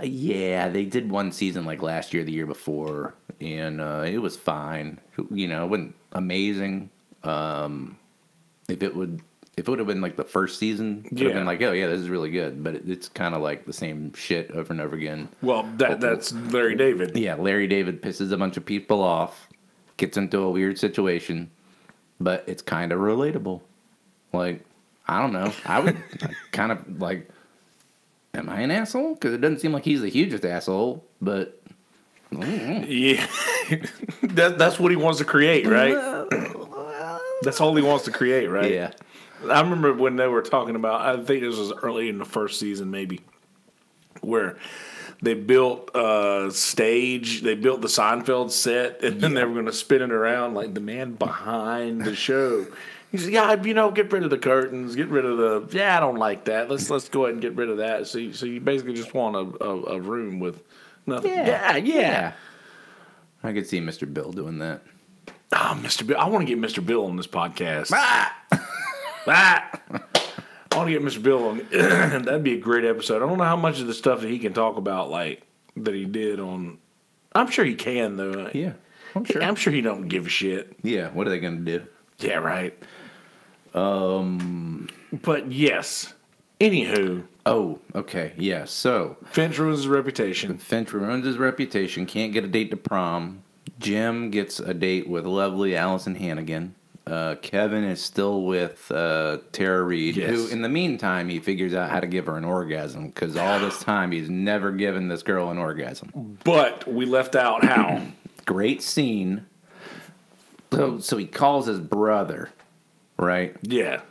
Yeah, they did one season last year, the year before, and it was fine. It wasn't amazing. If it would have been the first season, it would have been oh yeah, this is really good. But it's kind of the same shit over and over again. Well, that's Larry David. Yeah, Larry David pisses a bunch of people off, gets into a weird situation, but it's kind of relatable. I don't know. I would kind of am I an asshole? Because it doesn't seem like he's the hugest asshole, but Yeah, that's what he wants to create, right? That's all he wants to create, right? yeah. I remember when they were talking about, I think this was early in the first season, maybe, where they built a stage, they built the Seinfeld set, and then they were going to spin it around like the man behind the show. He said, "Yeah, get rid of the curtains, get rid of the. Yeah, I don't like that. Let's go ahead and get rid of that. So you basically just want a room with nothing. Yeah. I could see Mr. Bill doing that. Oh, Mr. Bill, I want to get Mr. Bill on this podcast. I want to get Mr. Bill on. That'd be a great episode. I don't know how much of the stuff that he can talk about, like that he did on. I'm sure he can though. Yeah, I'm sure he don't give a shit. Yeah, what are they going to do? Yeah, right. But yes. Anywho. Oh, okay. Yeah. So Finch ruins his reputation. Finch ruins his reputation. Can't get a date to prom. Jim gets a date with lovely Allison Hannigan. Kevin is still with Tara Reid, who, in the meantime, he figures out how to give her an orgasm because all this time he's never given this girl an orgasm. But we left out how. Great scene. So he calls his brother, right? Yeah.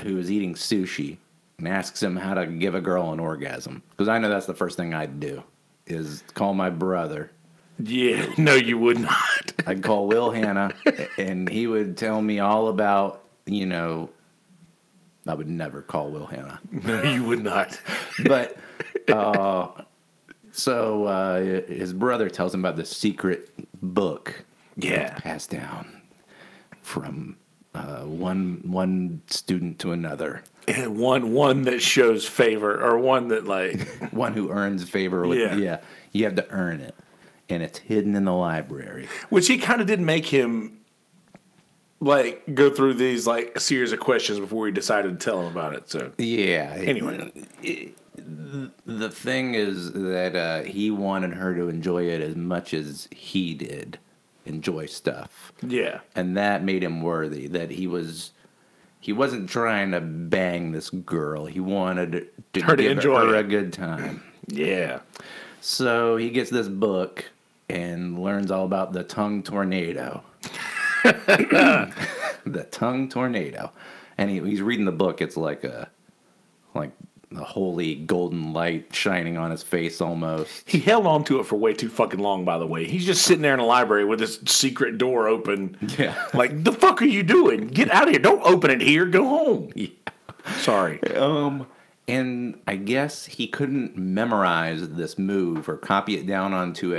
Who is eating sushi, and asks him how to give a girl an orgasm. Because I know that's the first thing I'd do, is call my brother. Yeah, no, you would not. I'd call Will Hanna, and he would tell me all about, I would never call Will Hanna. No, you would not. But, so his brother tells him about the secret book. Yeah. Passed down from one student to another. And one that shows favor, or one that like one who earns favor. Yeah, you have to earn it, and it's hidden in the library. Which he kind of did make him like go through these like a series of questions before he decided to tell him about it. So yeah. Anyway, the thing is that he wanted her to enjoy it as much as he did enjoy stuff. Yeah, and that made him worthy. That he wasn't trying to bang this girl. He wanted to her to give enjoy her it. a good time. Yeah. So he gets this book and learns all about the tongue tornado. The tongue tornado. And he's reading the book. It's like a holy golden light shining on his face almost. He held on to it for way too fucking long, by the way. He's just sitting there in the library with this secret door open. Yeah. Like, the fuck are you doing? Get out of here. Don't open it here. Go home. Yeah. Sorry. And I guess he couldn't memorize this move or copy it down onto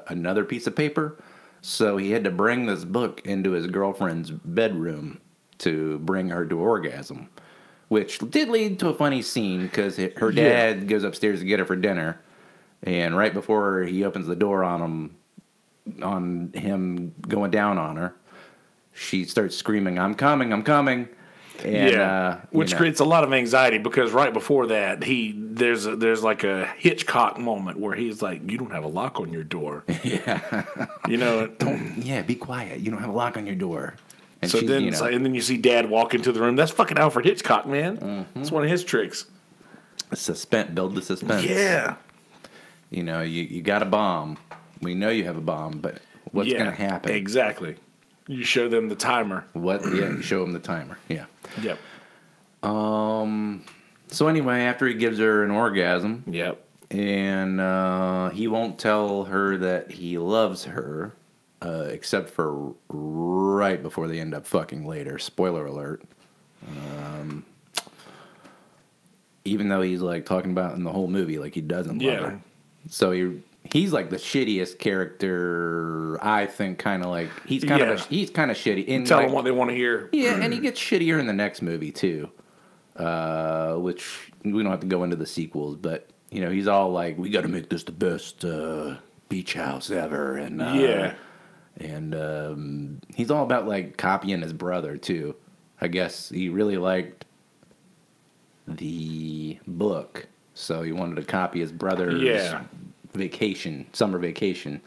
another piece of paper. So he had to bring this book into his girlfriend's bedroom to bring her to orgasm. Which did lead to a funny scene because her dad goes upstairs to get her for dinner, and right before he opens the door on him going down on her, she starts screaming, "I'm coming, I'm coming!" And, which creates a lot of anxiety because right before that, there's like a Hitchcock moment where he's like, "You don't have a lock on your door." Yeah, be quiet. You don't have a lock on your door. And so then, and then you see Dad walk into the room. That's fucking Alfred Hitchcock, man. Mm-hmm. That's one of his tricks. Build the suspense. Yeah. You got a bomb. We know you have a bomb, but what's going to happen? Exactly. You show them the timer. You show them the timer. Yeah. Yep. So anyway, after he gives her an orgasm. Yep. And he won't tell her that he loves her. Except for right before they end up fucking later. Spoiler alert. Even though he's like talking about in the whole movie like he doesn't love her. So he's like the shittiest character. I think kind of like he's kind of shitty. And tell them what they want to hear. Yeah, and he gets shittier in the next movie too. Which we don't have to go into the sequels, but he's all like, we got to make this the best beach house ever, and And he's all about like copying his brother too. I guess he really liked the book, so he wanted to copy his brother's summer vacation.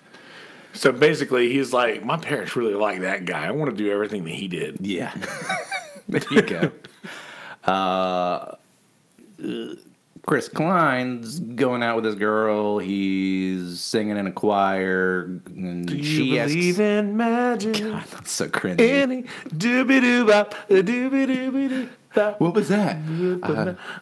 So basically, he's like, my parents really like that guy. I want to do everything that he did. Yeah, there you go. Chris Klein's going out with this girl. He's singing in a choir. And Do she you believe in magic? God, that's so cringy. Any doobie-doo-bop, doobie-doobie-doo. What was that?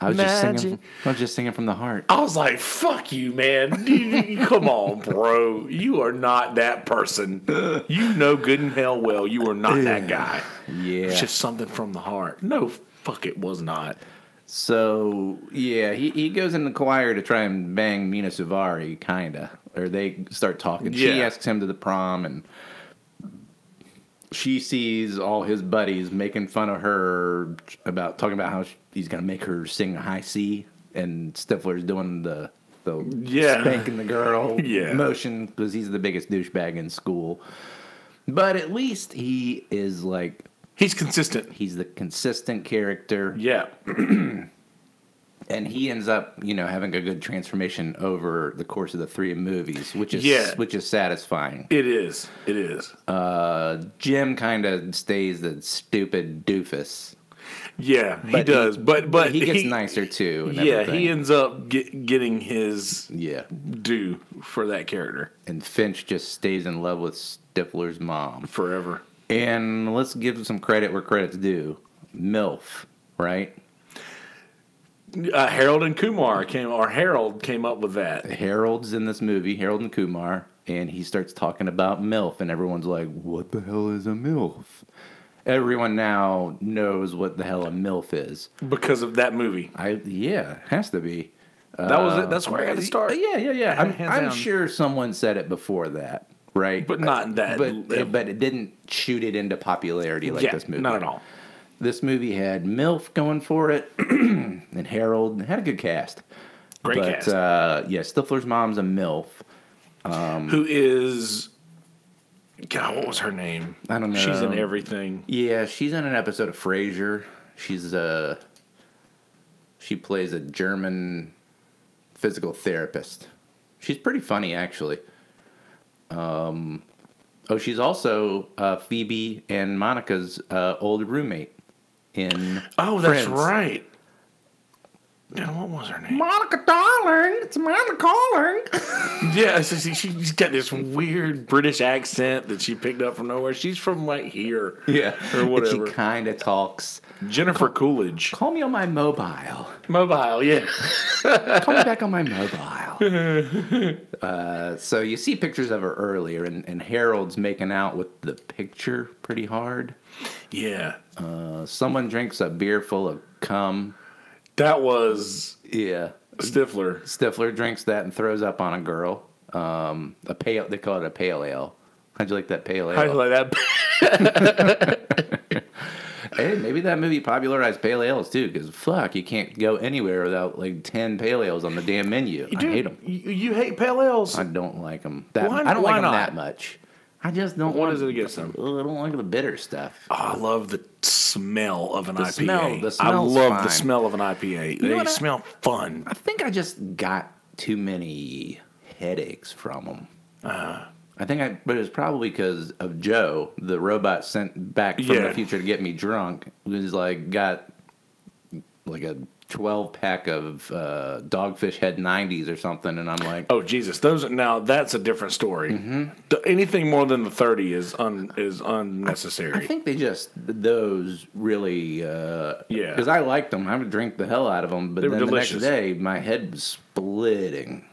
I was just singing from the heart. I was like, fuck you, man. Come on, bro. You are not that person. You know good and hell well you are not that guy. Yeah. It's just something from the heart. No, fuck, it was not. So, yeah, he goes in the choir to try and bang Mina Suvari, kind of. Or they start talking. Yeah. She asks him to the prom, and she sees all his buddies making fun of her talking about how he's going to make her sing a high C, and Stifler's doing the spanking the girl motion because he's the biggest douchebag in school. But at least he is like... He's consistent. He's the consistent character. Yeah. And he ends up, having a good transformation over the course of the 3 movies, which is satisfying. It is. Jim kind of stays the stupid doofus. Yeah, he does. But he gets nicer too. And everything. He ends up getting his due for that character. And Finch just stays in love with Stifler's mom forever. And let's give some credit where credit's due. MILF, right? Harold came up with that. Harold's in this movie, Harold and Kumar, and he starts talking about MILF, and everyone's like, what the hell is a MILF? Everyone now knows what the hell a MILF is. Because of that movie. Has to be. That was it. That's where I got to start. Yeah. I'm sure someone said it before that, right? But not that. But it didn't shoot it into popularity like this movie. Not at all. This movie had MILF going for it, and Harold had a good cast. Great cast. Stifler's mom's a MILF. Who is... God, what was her name? I don't know. She's in everything. Yeah, she's in an episode of Frasier. She plays a German physical therapist. She's pretty funny, actually. She's also Phoebe and Monica's old roommate in Friends. That's right. Yeah, what was her name? Monica Darling. It's Monica Calling. Yeah, she's got this weird British accent that she picked up from nowhere. She's from like here. Yeah. Or whatever. She kind of talks. Jennifer Coolidge. Call me on my mobile. Mobile, yeah. Call me back on my mobile. So you see pictures of her earlier, and Harold's making out with the picture pretty hard. Yeah. Someone drinks a beer full of cum. That was Stifler. Stifler drinks that and throws up on a girl. They call it a pale ale. How'd you like that pale ale? How'd you like that? Hey, maybe that movie popularized pale ales too, because you can't go anywhere without like 10 pale ales on the damn menu. I hate them. You hate pale ales? I don't like them. I don't like them that much. I just don't. What is it against them? I don't like the bitter stuff. Oh, I love the smell of an IPA. I love the smell of an IPA. They smell fun. I think I just got too many headaches from them. But it was probably because of Joe, the robot sent back from the future to get me drunk. It was got like a 12-pack of Dogfish Head 90s or something, and I'm like, oh Jesus, that's a different story. Mm-hmm. Anything more than the 30 is unnecessary. I think those really because I liked them. I would drink the hell out of them, but then delicious. The next day my head was splitting.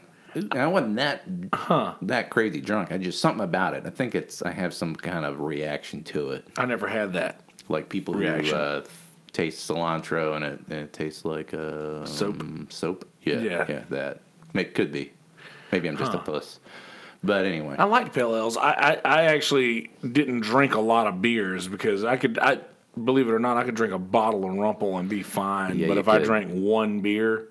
I wasn't that crazy drunk. I just something about it. I think I have some kind of reaction to it. I never had that. Like people who taste cilantro and it tastes like soap. Soap. Yeah. That could be. Maybe I'm just a puss. But anyway, I liked pale ales. I actually didn't drink a lot of beers because I believe it or not, I could drink a bottle of Rumple and be fine. Yeah, but if I drank one beer,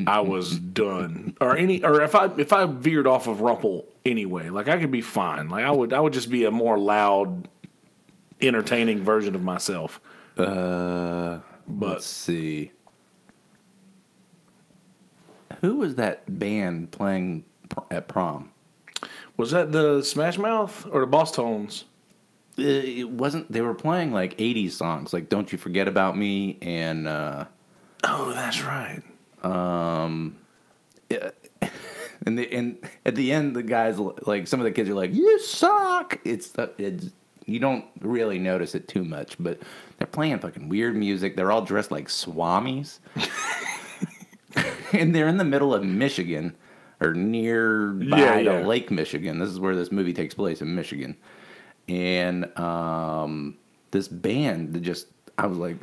I was done. Or if I veered off of Rumple anyway, like I could be fine. Like I would just be a more loud, entertaining version of myself. Let's see. Who was that band playing at prom? Was that the Smash Mouth or the Boss Tones? It wasn't. They were playing like 80s songs, like "Don't You Forget About Me" and. Oh, that's right. Yeah. And at the end, the guys, like, some of the kids are like, "You suck." It's you don't really notice it too much, but they're playing fucking weird music. They're all dressed like swamis, and they're in the middle of Michigan or nearby to Lake Michigan. This is where this movie takes place, in Michigan. And this band just, I was like,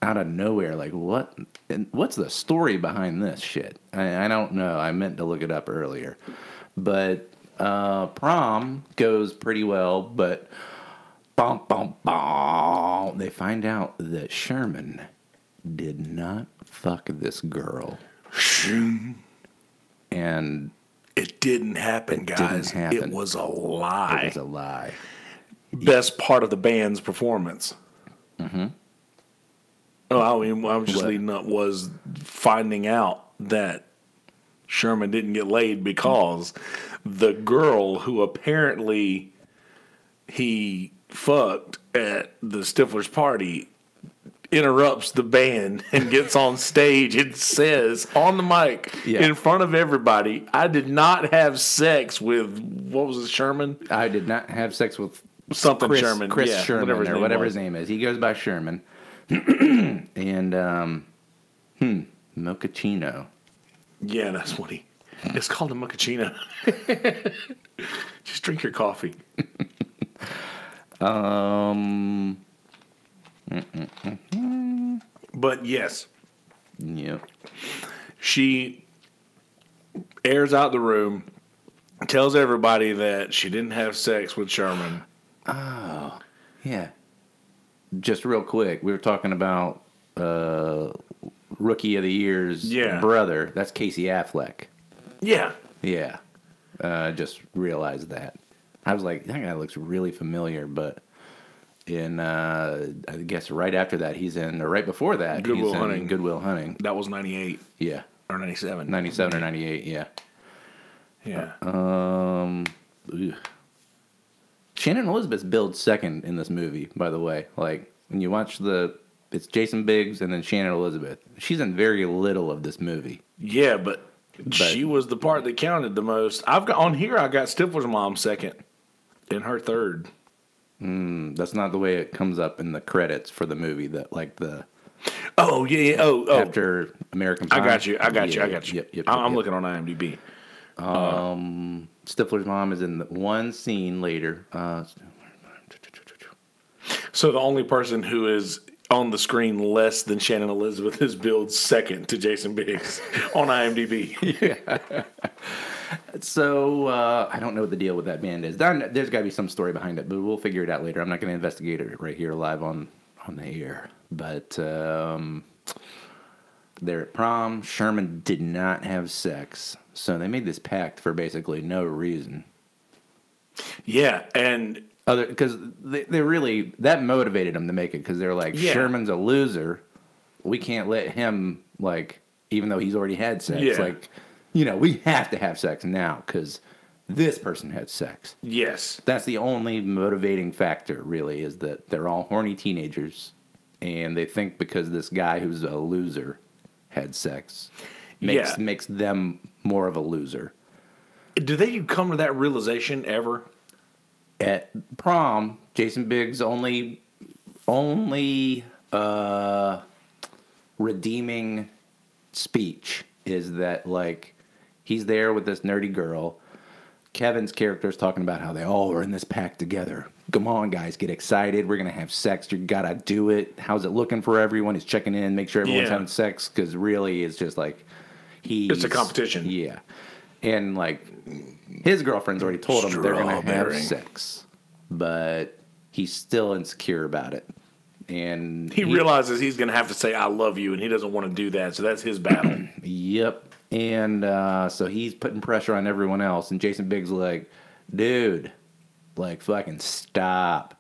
out of nowhere, like, what? And what's the story behind this shit? I don't know. I meant to look it up earlier. But prom goes pretty well, but they find out that Sherman did not fuck this girl. And it didn't happen, guys. It was a lie. It was a lie. Best part of the band's performance. Mm-hmm. Oh, I mean, I was just leading up was finding out that Sherman didn't get laid because the girl who apparently he fucked at the Stifler's party interrupts the band and gets on stage and says on the mic in front of everybody, "I did not have sex with," what was it, Sherman? I did not have sex with something Sherman. Chris Sherman, whatever his name is. He goes by Sherman. And mochaccino. Yeah, that's what it's called, a mochaccino. Just drink your coffee. But yes. Yep. She airs out the room, tells everybody that she didn't have sex with Sherman. Oh, yeah. Just real quick, we were talking about Rookie of the Year's brother. That's Casey Affleck. Yeah. Yeah. Just realized that. I was like, that guy looks really familiar, but in, I guess right after that, he's in, or right before that, Good Will Hunting. That was 98. Yeah. Or 97. 97 or 98, yeah. Yeah. Shannon Elizabeth billed second in this movie, by the way. Like, when you watch it's Jason Biggs and then Shannon Elizabeth. She's in very little of this movie. Yeah, but she was the part that counted the most. I got Stifler's mom second and her third. That's not the way it comes up in the credits for the movie. That like the after American Pie. I got you. Yep, I'm looking on IMDb. Stifler's mom is in one scene later. So the only person who is on the screen less than Shannon Elizabeth is billed second to Jason Biggs on IMDb. Yeah. So I don't know what the deal with that band is. There's got to be some story behind it, but we'll figure it out later. I'm not going to investigate it right here live on the air. But they're at prom. Sherman did not have sex, so they made this pact for basically no reason. Yeah, and because they really, that motivated them to make it, because they're like, Sherman's a loser. We can't let him, like, even though he's already had sex, like, we have to have sex now because this person had sex. Yes. That's the only motivating factor, really, is that they're all horny teenagers, and they think because this guy who's a loser had sex makes them more of a loser. Do they come to that realization ever? At prom, Jason Biggs' only redeeming speech is that, like, he's there with this nerdy girl. Kevin's character is talking about how they all are in this pact together. Come on, guys, get excited. We're going to have sex. You got to do it. How's it looking for everyone? He's checking in, make sure everyone's having sex, because really it's just like it's a competition. Yeah. And, like, his girlfriend's already told him they're going to have sex. But he's still insecure about it. And he realizes he's going to have to say, "I love you," and he doesn't want to do that, so that's his battle. Yep. And so he's putting pressure on everyone else. And Jason Biggs is like, dude, like, fucking stop.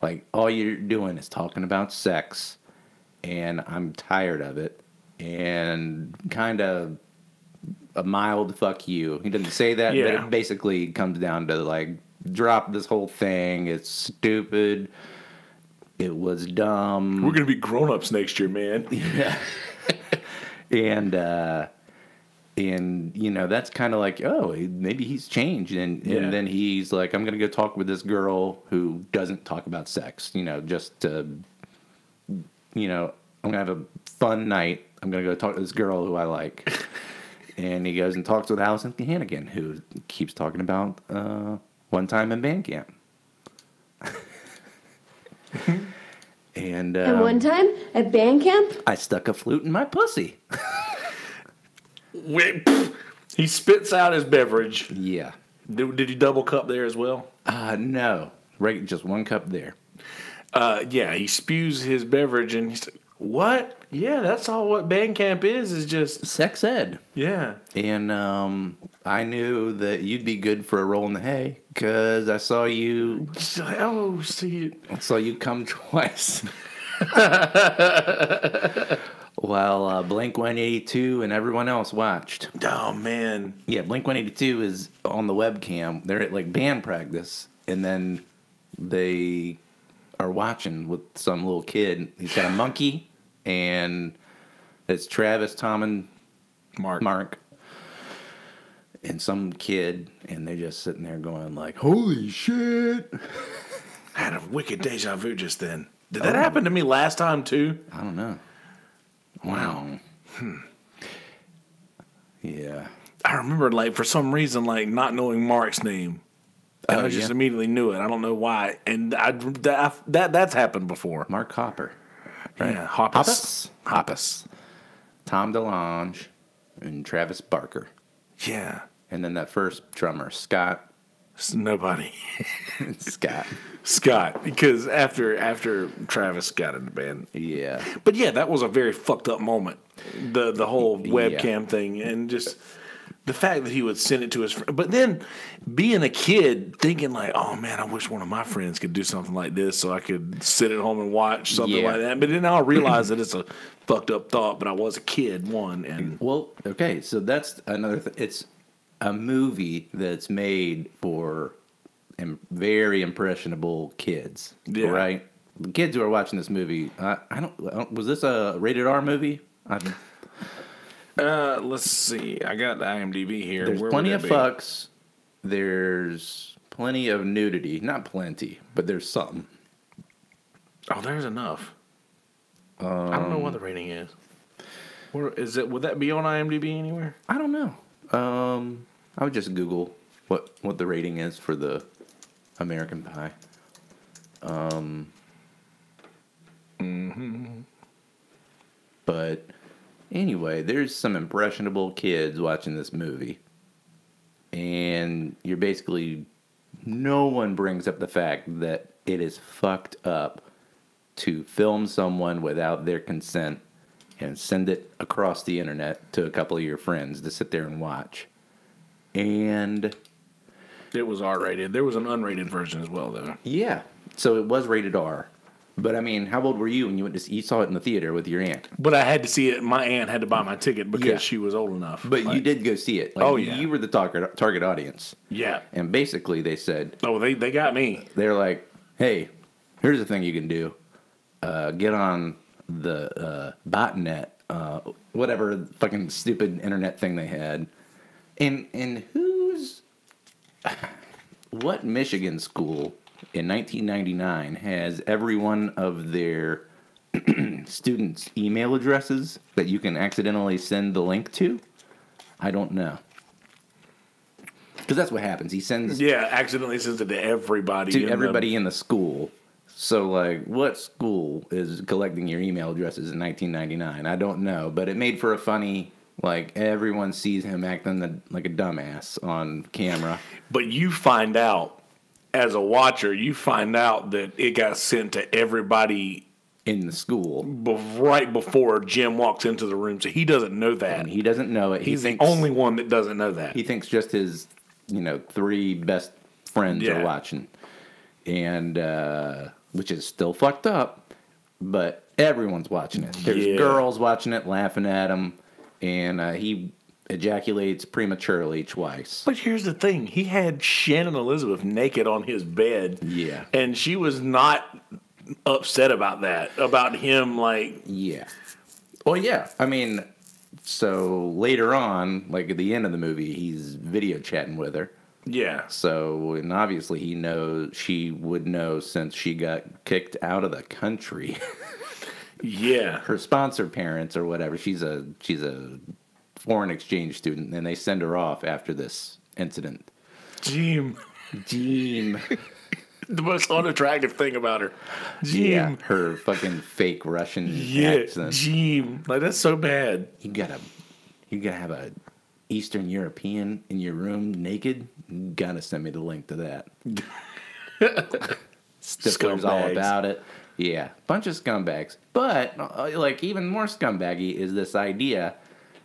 Like, all you're doing is talking about sex. And I'm tired of it. And kind of a mild fuck you. He didn't say that, but it basically comes down to, like, drop this whole thing. It's stupid. It was dumb. We're going to be grown-ups next year, man. Yeah. And you know, that's kind of like, oh, maybe he's changed. And then he's like, I'm going to go talk with this girl who doesn't talk about sex, you know, just to, you know, I'm going to have a fun night. I'm going to go talk to this girl who I like. And he goes and talks with Allison Hannigan, who keeps talking about one time in band camp. And one time at band camp, I stuck a flute in my pussy. He spits out his beverage. Yeah. Did he double cup there as well? No. Right, just one cup there. Yeah, he spews his beverage and he's like, what? Yeah, that's all what band camp is just sex ed. Yeah. And I knew that you'd be good for a roll in the hay because I saw you. Oh, see. I saw you come twice. While Blink-182 and everyone else watched. Oh, man. Yeah, Blink-182 is on the webcam. They're at, like, band practice, and then they are watching with some little kid. He's got a monkey, and it's Travis, Tom, and Mark. And some kid, and they're just sitting there going, like, holy shit. I had a wicked deja vu just then. Did that happen to me last time, too? I don't know. Wow. Yeah. I remember, like, for some reason, like, not knowing Mark's name. And I just immediately knew it. I don't know why. And that's happened before. Mark Hopper. Right? Yeah. Hoppus. Tom DeLonge and Travis Barker. Yeah. And then that first drummer, Scott. Nobody. Scott. Because after Travis got in the band. Yeah. But yeah, that was a very fucked up moment. The whole webcam thing. And just the fact that he would send it to his friend. But then being a kid thinking like, oh man, I wish one of my friends could do something like this so I could sit at home and watch something like that. But then I realized that it's a fucked up thought, but I was a kid, and well, okay, so that's another thing. It's a movie that's made for very impressionable kids, right? The kids who are watching this movie, I don't. Was this a rated R movie? Let's see. I got the IMDb here. There's plenty of fucks. There's plenty of nudity. Not plenty, but there's some. Oh, there's enough. I don't know what the rating is. Where is it? Would that be on IMDb anywhere? I don't know. I would just Google what the rating is for the American Pie. But anyway, there's some impressionable kids watching this movie. And you're basically, no one brings up the fact that it is fucked up to film someone without their consent and send it across the internet to a couple of your friends to sit there and watch. And it was R-rated. There was an unrated version as well, though. Yeah, so it was rated R. But I mean, how old were you when you went to you saw it in the theater with your aunt? But I had to see it. My aunt had to buy my ticket because she was old enough. But you did go see it. Like, you were the target audience. Yeah. And basically, they said, "Oh, they got me." They're like, "Hey, here's the thing you can do. Get on the botnet, whatever fucking stupid internet thing they had, and what Michigan school." In 1999, has every one of their students' email addresses that you can accidentally send the link to? I don't know. Because that's what happens. He sends... Yeah, accidentally sends it to everybody. To everybody in the school. So, like, what school is collecting your email addresses in 1999? I don't know. But it made for a funny... Like, everyone sees him acting like a dumbass on camera. But you find out, as a watcher, you find out that it got sent to everybody in the school right before Jim walks into the room. So he doesn't know that. And he doesn't know it. He's the only one that doesn't know that. He thinks just his, 3 best friends are watching. And, which is still fucked up, but everyone's watching it. There's girls watching it, laughing at him, and he ejaculates prematurely twice. But here's the thing. He had Shannon Elizabeth naked on his bed. Yeah. And she was not upset about that. About him, like... Yeah. Well, yeah. I mean, So later on, like at the end of the movie, he's video chatting with her. Yeah. So, and obviously she would know since she got kicked out of the country. Yeah. Her sponsor parents or whatever, she's a foreign exchange student, and they send her off after this incident. Jean. The most unattractive thing about her. Jean. Yeah, her fucking fake Russian accent. Jean. Like, that's so bad. You gotta have a Eastern European in your room naked. You gotta send me the link to that. Stifler's all Scumbags. about it. Yeah, bunch of scumbags. But like even more scumbaggy is this idea,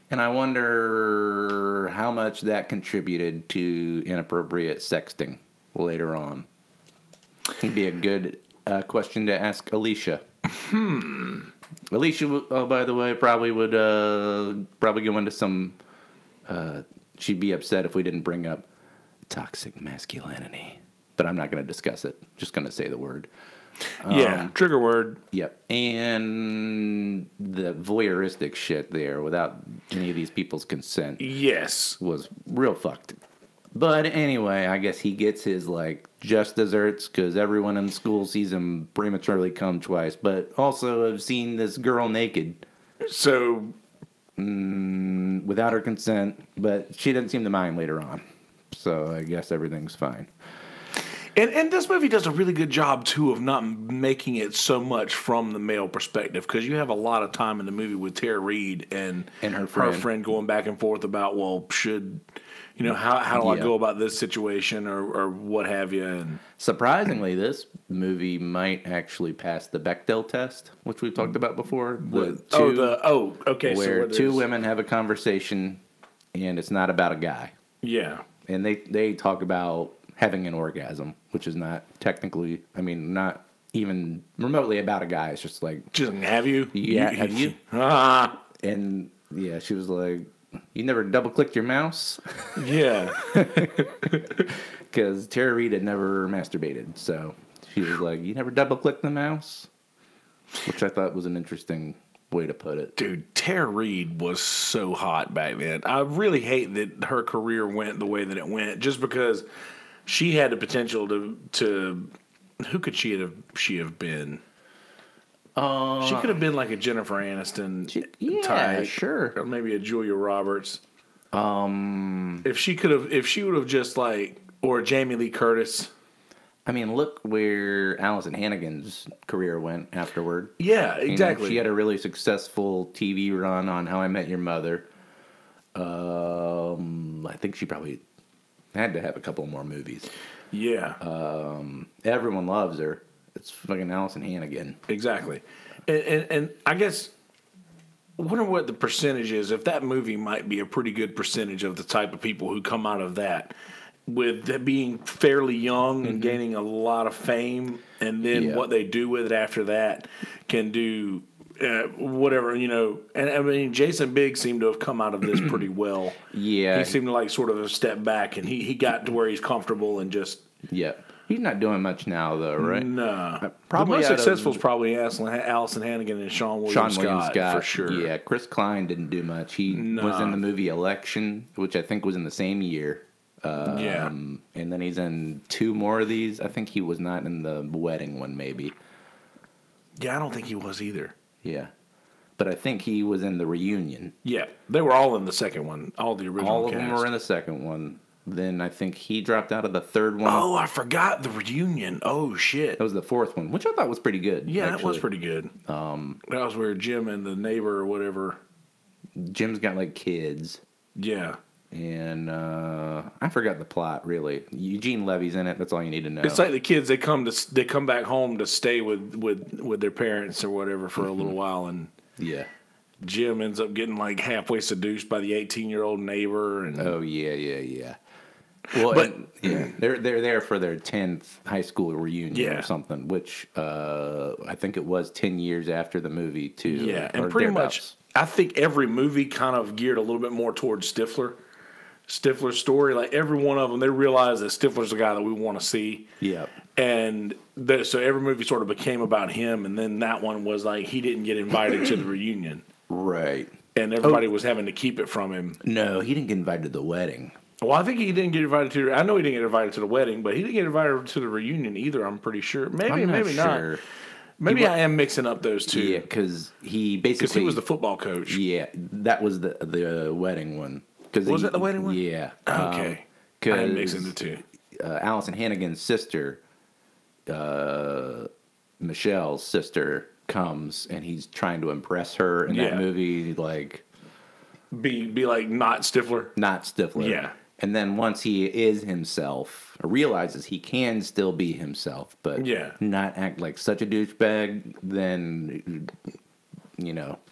and I wonder how much that contributed to inappropriate sexting later on. It'd be a good question to ask Alicia. Alicia, by the way, probably would go into some. She'd be upset if we didn't bring up toxic masculinity, but I'm not going to discuss it. Just going to say the word. Yeah, trigger word. Yep, and the voyeuristic shit there without any of these people's consent Yes. was real fucked. But anyway, I guess he gets his like just desserts because everyone in school sees him prematurely come twice. But also, I've seen this girl naked So, without her consent, but she didn't seem to mind later on. So I guess everything's fine. and this movie does a really good job, too, of not making it so much from the male perspective. Because you have a lot of time in the movie with Tara Reid and her friend. friend. Going back and forth about, well, how do I Yeah. go about this situation or what have you. And Surprisingly, this movie might actually pass the Bechdel test, which we've talked about before. okay. Where so two women have a conversation, and it's not about a guy. Yeah. And they talk about having an orgasm, which is not technically, not even remotely about a guy. It's just like, Just have you? yeah, have you? Ah, And yeah, she was like, you never double clicked your mouse? yeah. Because Tara Reid had never masturbated. So she was like, you never double clicked the mouse? Which I thought was an interesting way to put it. Dude, Tara Reid was so hot back then. I really hate that her career went the way that it went, just because she had the potential to who could she have been? She could have been like a Jennifer Aniston type, sure. or maybe a Julia Roberts. If she would have just like, or Jamie Lee Curtis. Look where Allison Hannigan's career went afterward. Yeah, exactly. She had a really successful TV run on How I Met Your Mother. I think she probably had to have a couple more movies. Yeah. Everyone loves her. It's fucking Allison Hannigan. Exactly. And I guess, I wonder what the percentage is, if that movie might be a pretty good percentage of the type of people who come out of that with that being fairly young and gaining a lot of fame, and then what they do with it after that can do whatever, And Jason Biggs seemed to have come out of this pretty well. Yeah. He seemed to like sort of a step back, and he got to where he's comfortable and just. Yeah. He's not doing much now, though, right? Nah. Probably the most out of- successful is probably Allison Hannigan and Sean William Scott, for sure. Yeah, Chris Klein didn't do much. He was in the movie Election, which I think was in the same year. Yeah. And then he's in two more of these. I think he was not in the wedding one, maybe. Yeah, I don't think he was either. Yeah. But I think he was in the reunion. Yeah, they were all in the second one. All the original All of cast. them were in the second one. Then I think he dropped out of the third one. Oh, I forgot the reunion. Oh, shit. That was the fourth one, which I thought was pretty good. Yeah, that was actually. pretty good. That was where Jim and the neighbor or whatever. Jim's got like kids. Yeah. And I forgot the plot, really. Eugene Levy's in it. That's all you need to know. It's like the kids, they come back home to stay with their parents or whatever for a little while, and yeah. Jim ends up getting like halfway seduced by the 18-year-old neighbor. And Oh, yeah. Well, But- they're there for their 10th high school reunion Yeah. or something, which I think it was 10 years after the movie, too. Yeah, or and pretty thereabouts. much, I think every movie kind of geared a little bit more towards Stifler's story. Like every one of them, they realized that Stifler's the guy that we want to see. Yeah. And so every movie sort of became about him, and then that one was like he didn't get invited to the reunion. Right. and everybody was having to keep it from him. No, he didn't get invited to the wedding. Well, I think he didn't get invited to. I know he didn't get invited to the wedding, but he didn't get invited to the reunion either. I'm pretty sure. Maybe, maybe sure. not. Maybe I am mixing up those two. Yeah, because he basically he was the football coach. Yeah, that was the wedding one. Was that the wedding one? Yeah. Okay. I am mixing the two. Allison Hannigan's sister, Michelle's sister, comes and he's trying to impress her in that movie, like be like not Stifler. Not Stifler. Yeah. And then once he is himself, realizes he can still be himself, but not act like such a douchebag, then,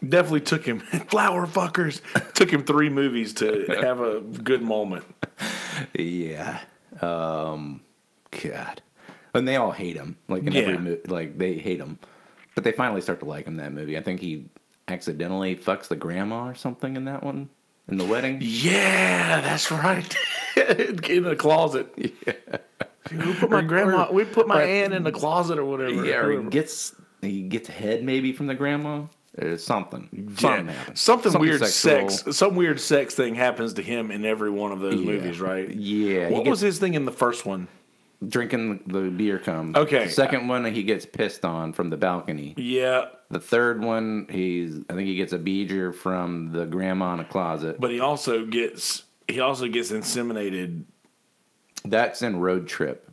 Definitely took him, flower fuckers, took him 3 movies to have a good moment. Yeah. God. And they all hate him. Like, in every movie, like, they hate him. But they finally start to like him in that movie. I think he accidentally fucks the grandma or something in that one. In the wedding? Yeah, that's right. In the closet. Yeah. We put my grandma. We put my aunt in the closet or whatever. Yeah, or he gets head maybe from the grandma. Something happens. Something weird sexual. Some weird sex thing happens to him in every one of those movies, right? Yeah. What was his thing in the first one? Drinking the beer cum. Okay. The second one, he gets pissed on from the balcony. Yeah. The third one, I think he gets a beeger from the grandma in a closet. But he also gets inseminated. That's in Road Trip.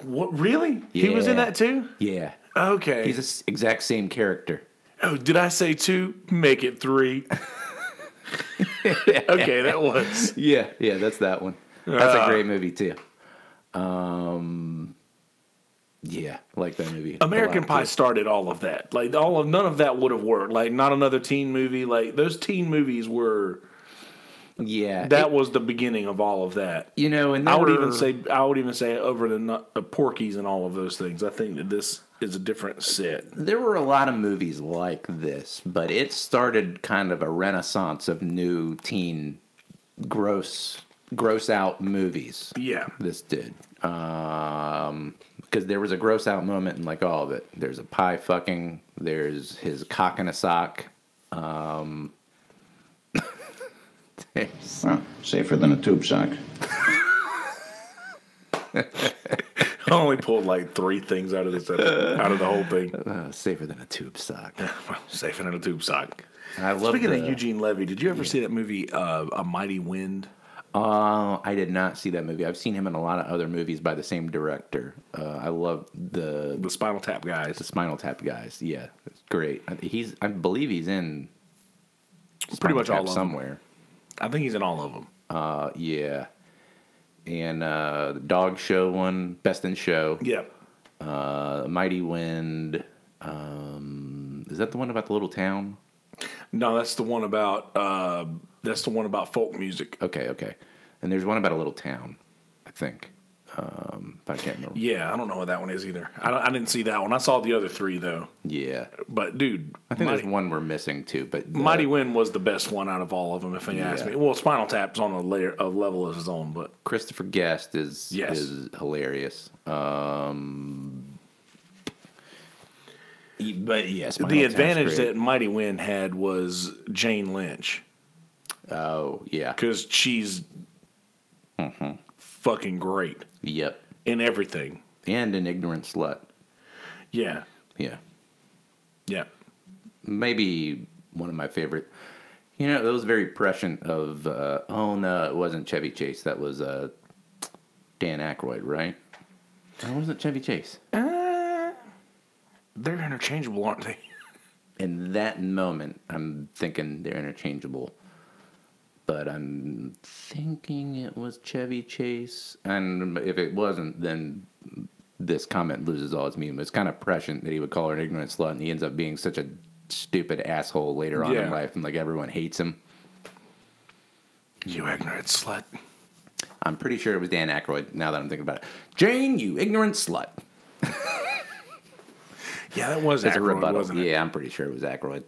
What, really? Yeah. He was in that too? Yeah. Okay. He's the exact same character. Oh, did I say 2? Make it 3. Okay, that was. Yeah, that's that one. That's a great movie too. Yeah, I like that movie. American Pie started all of that. Like none of that would have worked. Like not another teen movie. Like those teen movies were. Yeah, that was the beginning of all of that. And I would even say over the Porky's and all of those things. I think that this is a different set. There were a lot of movies like this, but it started kind of a renaissance of new teen gross out movies. Yeah, this did. Because there was a gross out moment in like all of it. There's a pie fucking. There's his cock in a sock. Well, safer than a tube sock. I only pulled like 3 things out of this out of the whole thing. Safer than a tube sock. Well, safer than a tube sock. I love. Speaking of Eugene Levy, did you ever see that movie, A Mighty Wind? I did not see that movie. I've seen him in a lot of other movies by the same director. I love the Spinal Tap guys. The Spinal Tap guys. Yeah, it's great. I believe he's in pretty much all of somewhere. Them. I think he's in all of them. Yeah, and the Dog Show one, Best in Show. Yeah. Mighty Wind. Is that the one about the little town? No, that's the one about folk music. Okay. And there's one about a little town, I think. But I can't remember. Yeah, I don't know what that one is either. I didn't see that one. I saw the other 3 though. Yeah. But dude, I think there's one we're missing too. But Mighty Wind was the best one out of all of them, if you ask me. Well, Spinal Tap's on a level of his own, but Christopher Guest is hilarious. But yes, the advantage that Mighty Wind had was Jane Lynch. Oh yeah, because she's fucking great. Yep, in everything, and an ignorant slut. Yeah. Maybe one of my favorite. That was very prescient of. Oh no, it wasn't Chevy Chase. That was Dan Aykroyd, right? Or was it Chevy Chase? They're interchangeable, aren't they? In that moment, I'm thinking they're interchangeable. But I'm thinking it was Chevy Chase. And if it wasn't, then this comment loses all its meaning. It's kind of prescient that he would call her an ignorant slut, and he ends up being such a stupid asshole later on in life, and like everyone hates him. You ignorant slut. I'm pretty sure it was Dan Aykroyd, now that I'm thinking about it. Jane, you ignorant slut. Yeah, that was Aykroyd, wasn't it? Yeah, I'm pretty sure it was Aykroyd.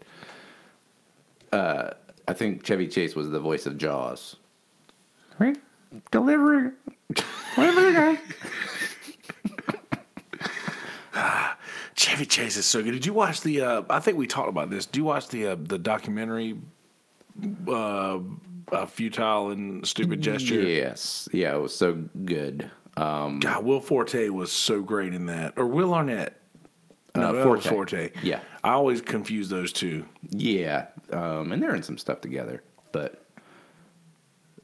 I think Chevy Chase was the voice of Jaws. Right? Delivery. Chevy Chase is so good. Did you watch the? I think we talked about this. Did you watch the documentary, Futile and Stupid Gesture? Yes. Yeah, it was so good. God, Will Forte was so great in that. Or Will Arnett. No, that was Forte. Yeah. I always confuse those two. Yeah. And they're in some stuff together. But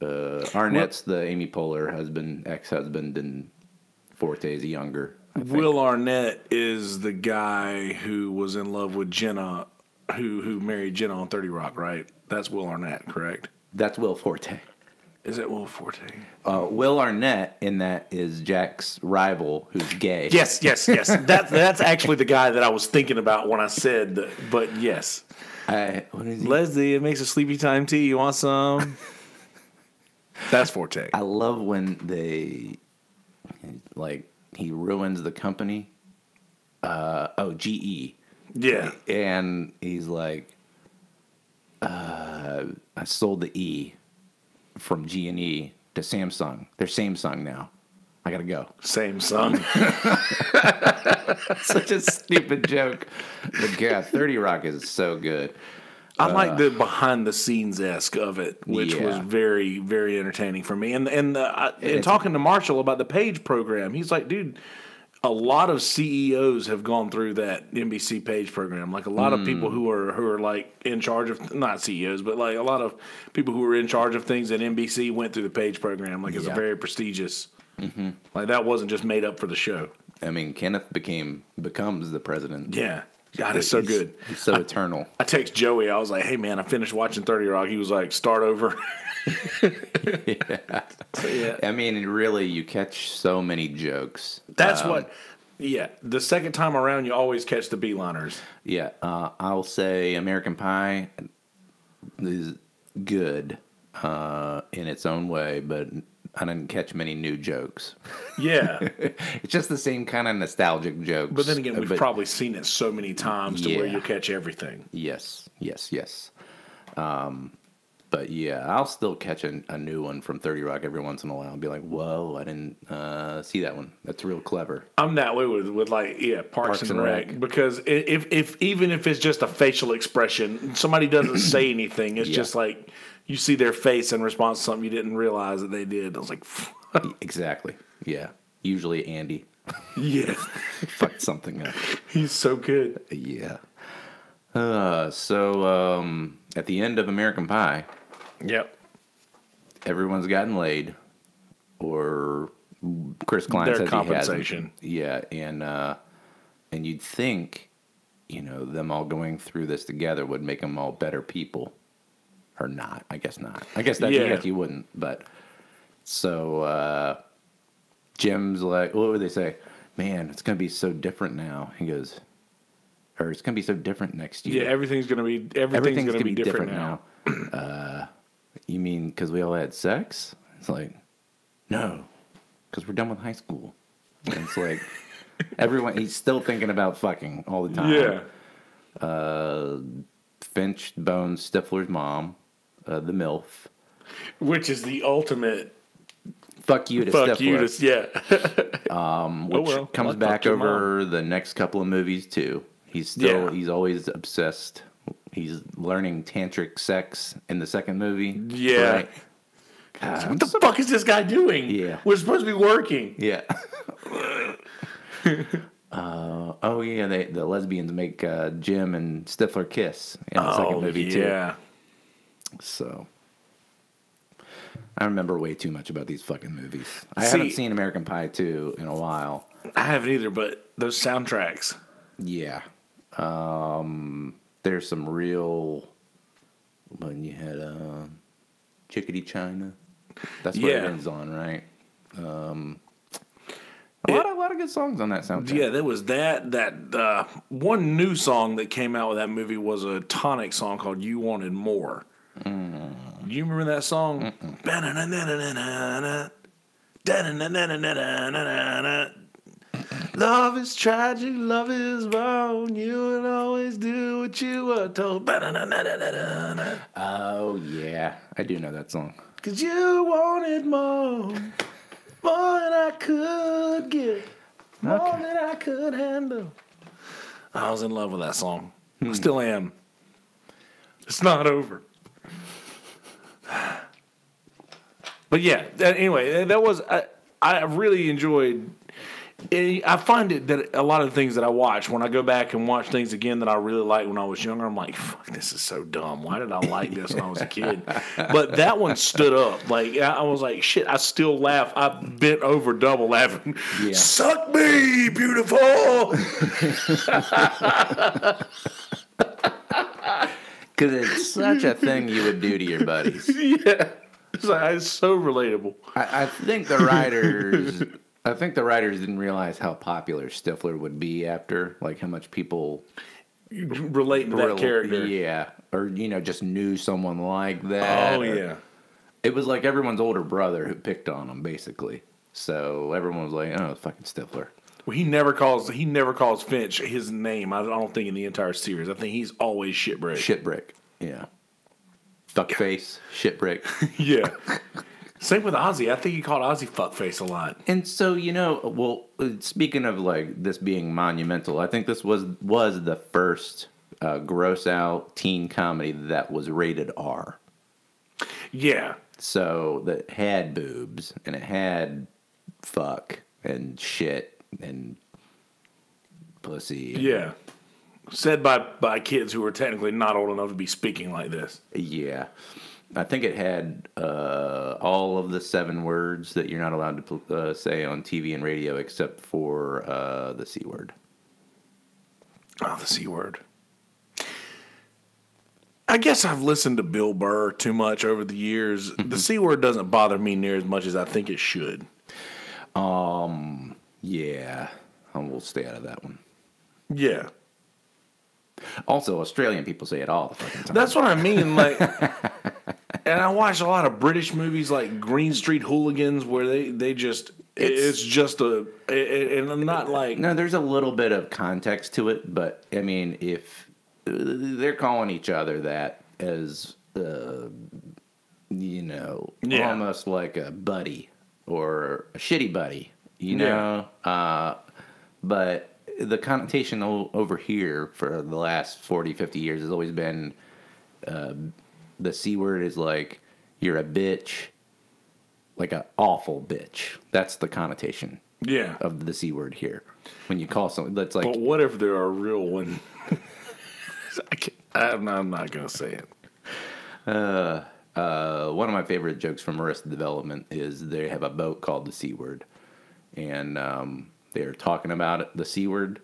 Arnett's the Amy Poehler ex-husband, and Forte is younger. Will Arnett is the guy who was in love with Jenna, who married Jenna on 30 Rock, right? That's Will Arnett, correct? That's Will Forte. Is that Will Forte? Will Arnett in that is Jack's rival, who's gay. Yes. That's actually the guy that I was thinking about when I said that. But yes. What is he? Leslie, it makes a sleepy time tea. You want some? That's Forte. I love when they, he ruins the company. GE. Yeah. And he's like, I sold the E from G&E to Samsung. They're Samsung now. I gotta go. Same song. Such a stupid joke. But yeah, 30 Rock is so good. I like the behind the scenes esque of it, which was very, very entertaining for me. And talking to Marshall about the Page program, he's like, dude, a lot of CEOs have gone through that NBC Page program. Like a lot of people who are like in charge of, not CEOs, but like a lot of people who are in charge of things at NBC went through the Page program. Like it's a very prestigious. Like that wasn't just made up for the show. I mean, Kenneth becomes the president. Yeah. God, it's so good. He's so eternal. I text Joey. I was like, hey, man, I finished watching 30 Rock. He was like, start over. Yeah. So, yeah. I mean, really, you catch so many jokes. That's the second time around, you always catch the beeliners. Yeah. I'll say American Pie is good in its own way, but I didn't catch many new jokes. Yeah. It's just the same kind of nostalgic jokes. But then again, we've probably seen it so many times to where you'll catch everything. Yes. But yeah, I'll still catch a new one from 30 Rock every once in a while and be like, whoa, I didn't see that one. That's real clever. I'm that way with Parks and Rec. Because even if it's just a facial expression, somebody doesn't say anything. It's just like you see their face in response to something you didn't realize that they did. I was like, exactly. Yeah. Usually Andy. Yeah. Fucked something up. He's so good. Yeah. So at the end of American Pie, yep, everyone's gotten laid, or Chris Klein their says compensation. He hasn't. Yeah, and you'd think, them all going through this together would make them all better people, or not? I guess not. I guess you wouldn't. But so Jim's like, what would they say? Man, it's gonna be so different now. He goes, or it's gonna be so different next year. Yeah, everything's gonna be different now. You mean because we all had sex? It's like, no, because we're done with high school. And it's like he's still thinking about fucking all the time. Yeah. Finch bones Stifler's mom, the MILF, which is the ultimate. Fuck you to Stifler. Which comes back over the next couple of movies too. He's always obsessed. He's learning tantric sex in the second movie. Yeah. Right? What the fuck is this guy doing? Yeah. We're supposed to be working. Yeah. The lesbians make Jim and Stifler kiss in the second movie too. Yeah. So I remember way too much about these fucking movies. I haven't seen American Pie 2 in a while. I haven't either, but those soundtracks. Yeah. There's some real. When you had Chickadee China, that's what it ends on, right? A lot of good songs on that soundtrack. Yeah, there was that one new song that came out with that movie was a Tonic song called "You Wanted More." Do you remember that song? Love is tragic, love is wrong. You would always do what you were told. Oh, yeah. I do know that song. 'Cause you wanted more than I could get, more than I could handle. I was in love with that song. I still am. It's not over. But yeah, anyway, that was I really enjoyed. I find it that a lot of the things that I watch, when I go back and watch things again that I really liked when I was younger, I'm like, fuck, this is so dumb. Why did I like this when I was a kid? But that one stood up. Like, I was like, shit, I still laugh. I bent over double laughing. Yeah. Suck me, beautiful. Because it's such a thing you would do to your buddies. Yeah. It's so relatable. I think the writers. I think the writers didn't realize how popular Stifler would be after, like how much people Relate to that character. Yeah, or just knew someone like that. Oh, yeah. It was like everyone's older brother who picked on him, basically. So everyone was like, "Oh, it's fucking Stifler." Well, he never calls Finch his name. I don't think in the entire series. I think he's always Shitbrick. Shitbrick. Yeah. Fuckface. Shitbrick. Yeah. Same with Ozzy. I think he called Ozzy fuckface a lot. And so, speaking of like this being monumental, I think this was the first gross out teen comedy that was rated R. Yeah. So that had boobs and it had fuck and shit and pussy. Yeah. Said by kids who were technically not old enough to be speaking like this. Yeah. I think it had all of the 7 words that you're not allowed to say on TV and radio except for the C word. Oh, the C word. I guess I've listened to Bill Burr too much over the years. The C word doesn't bother me near as much as I think it should. Yeah. We'll stay out of that one. Yeah. Also, Australian people say it all the fucking time. That's what I mean. Like, and I watch a lot of British movies like Green Street Hooligans where they just it's just and I'm not like no. There's a little bit of context to it, but I mean, if they're calling each other that as almost like a buddy or a shitty buddy, but the connotation over here for the last 40, 50 years has always been the C word is like you're a bitch, like an awful bitch. That's the connotation of the C word here. When you call someone, that's like. But what if they're a real one? I'm not going to say it. One of my favorite jokes from Arrested Development is they have a boat called the C word. And they're talking about it, the C word,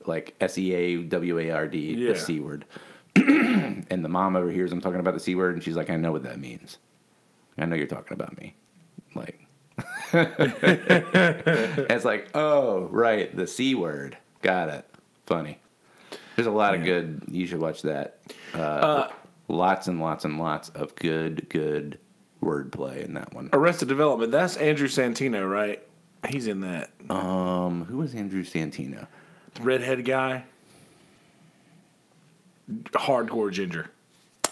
like SEAWARD, the C word. And the mom overhears them talking about the C word, and she's like, I know what that means. I know you're talking about me. Like, it's like, oh, right, the C word. Got it. Funny. There's a lot of good, you should watch that. Lots and lots and lots of good wordplay in that one. Arrested Development, that's Andrew Santino, right? He's in that. Who was Andrew Santino? The redhead guy. Hardcore ginger.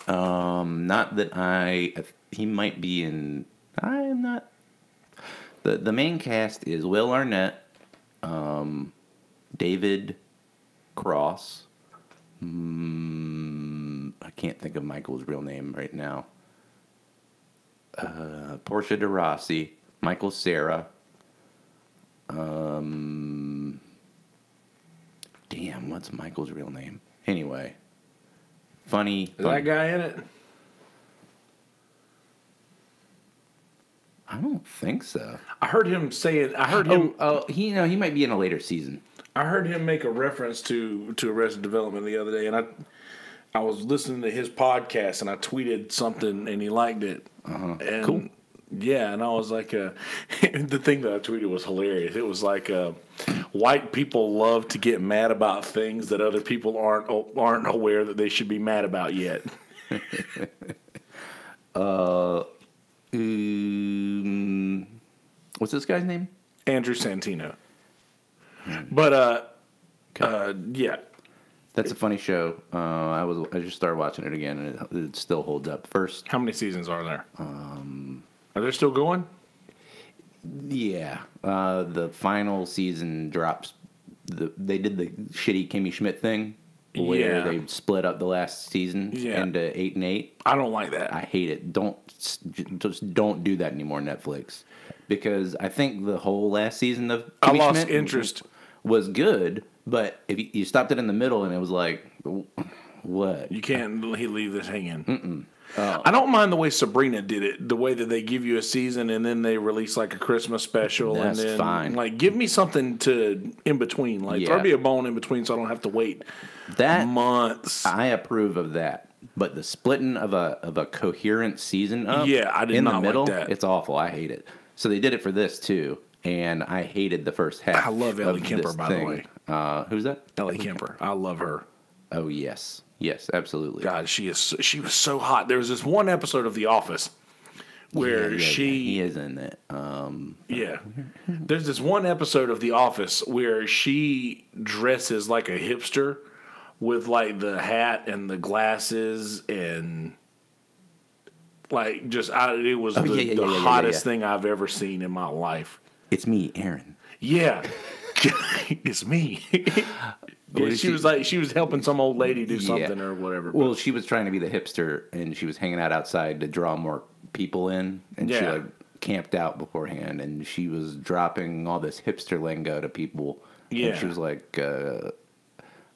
Not that he might be in. I am not. The main cast is Will Arnett, David Cross. I can't think of Michael's real name right now. Portia de Rossi, Michael Cera. Damn, what's Michael's real name? Anyway, funny. Is that guy in it? I don't think so. I heard him say it. I heard him. He might be in a later season. I heard him make a reference to Arrested Development the other day, and I was listening to his podcast, and I tweeted something, and he liked it. And cool. Yeah, and I was like, the thing that I tweeted was hilarious. It was like, white people love to get mad about things that other people aren't aware that they should be mad about yet. What's this guy's name? Andrew Santino. But yeah, that's a funny show. I just started watching it again, and it still holds up. First, how many seasons are there? Are they still going? Yeah, the final season drops they did the shitty Kimmy Schmidt thing where Yeah. they split up the last season into 8 and 8. I don't like that. I hate it. Just don't do that anymore, Netflix, because I think the whole last season of I Kimmy lost Schmidt interest. was good, but if you stopped it in the middle and it was like, what? You can't leave this hanging. I don't mind the way Sabrina did it, the way that they give you a season and then they release like a Christmas special. That's and then, fine. Like, give me something to in between. Like, throw me a bone in between so I don't have to wait months. I approve of that. But the splitting of a coherent season up I did in not the like middle, that. it's awful. I hate it. So they did it for this too, and I hated the first half. I love Ellie of Kemper, this by the thing. way. Who's that? Ellie Kemper. I love her. Oh yes, absolutely. God, she was so hot. There was this one episode of The Office where he is in it. There's this one episode of The Office where she dresses like a hipster with like the hat and the glasses and like just it was the hottest thing I've ever seen in my life. It's me, Aaron. Yeah, it's me. She was helping some old lady do something or whatever. Well, she was trying to be the hipster, and she was hanging out outside to draw more people in, and she like camped out beforehand, and she was dropping all this hipster lingo to people. Yeah, and she was like,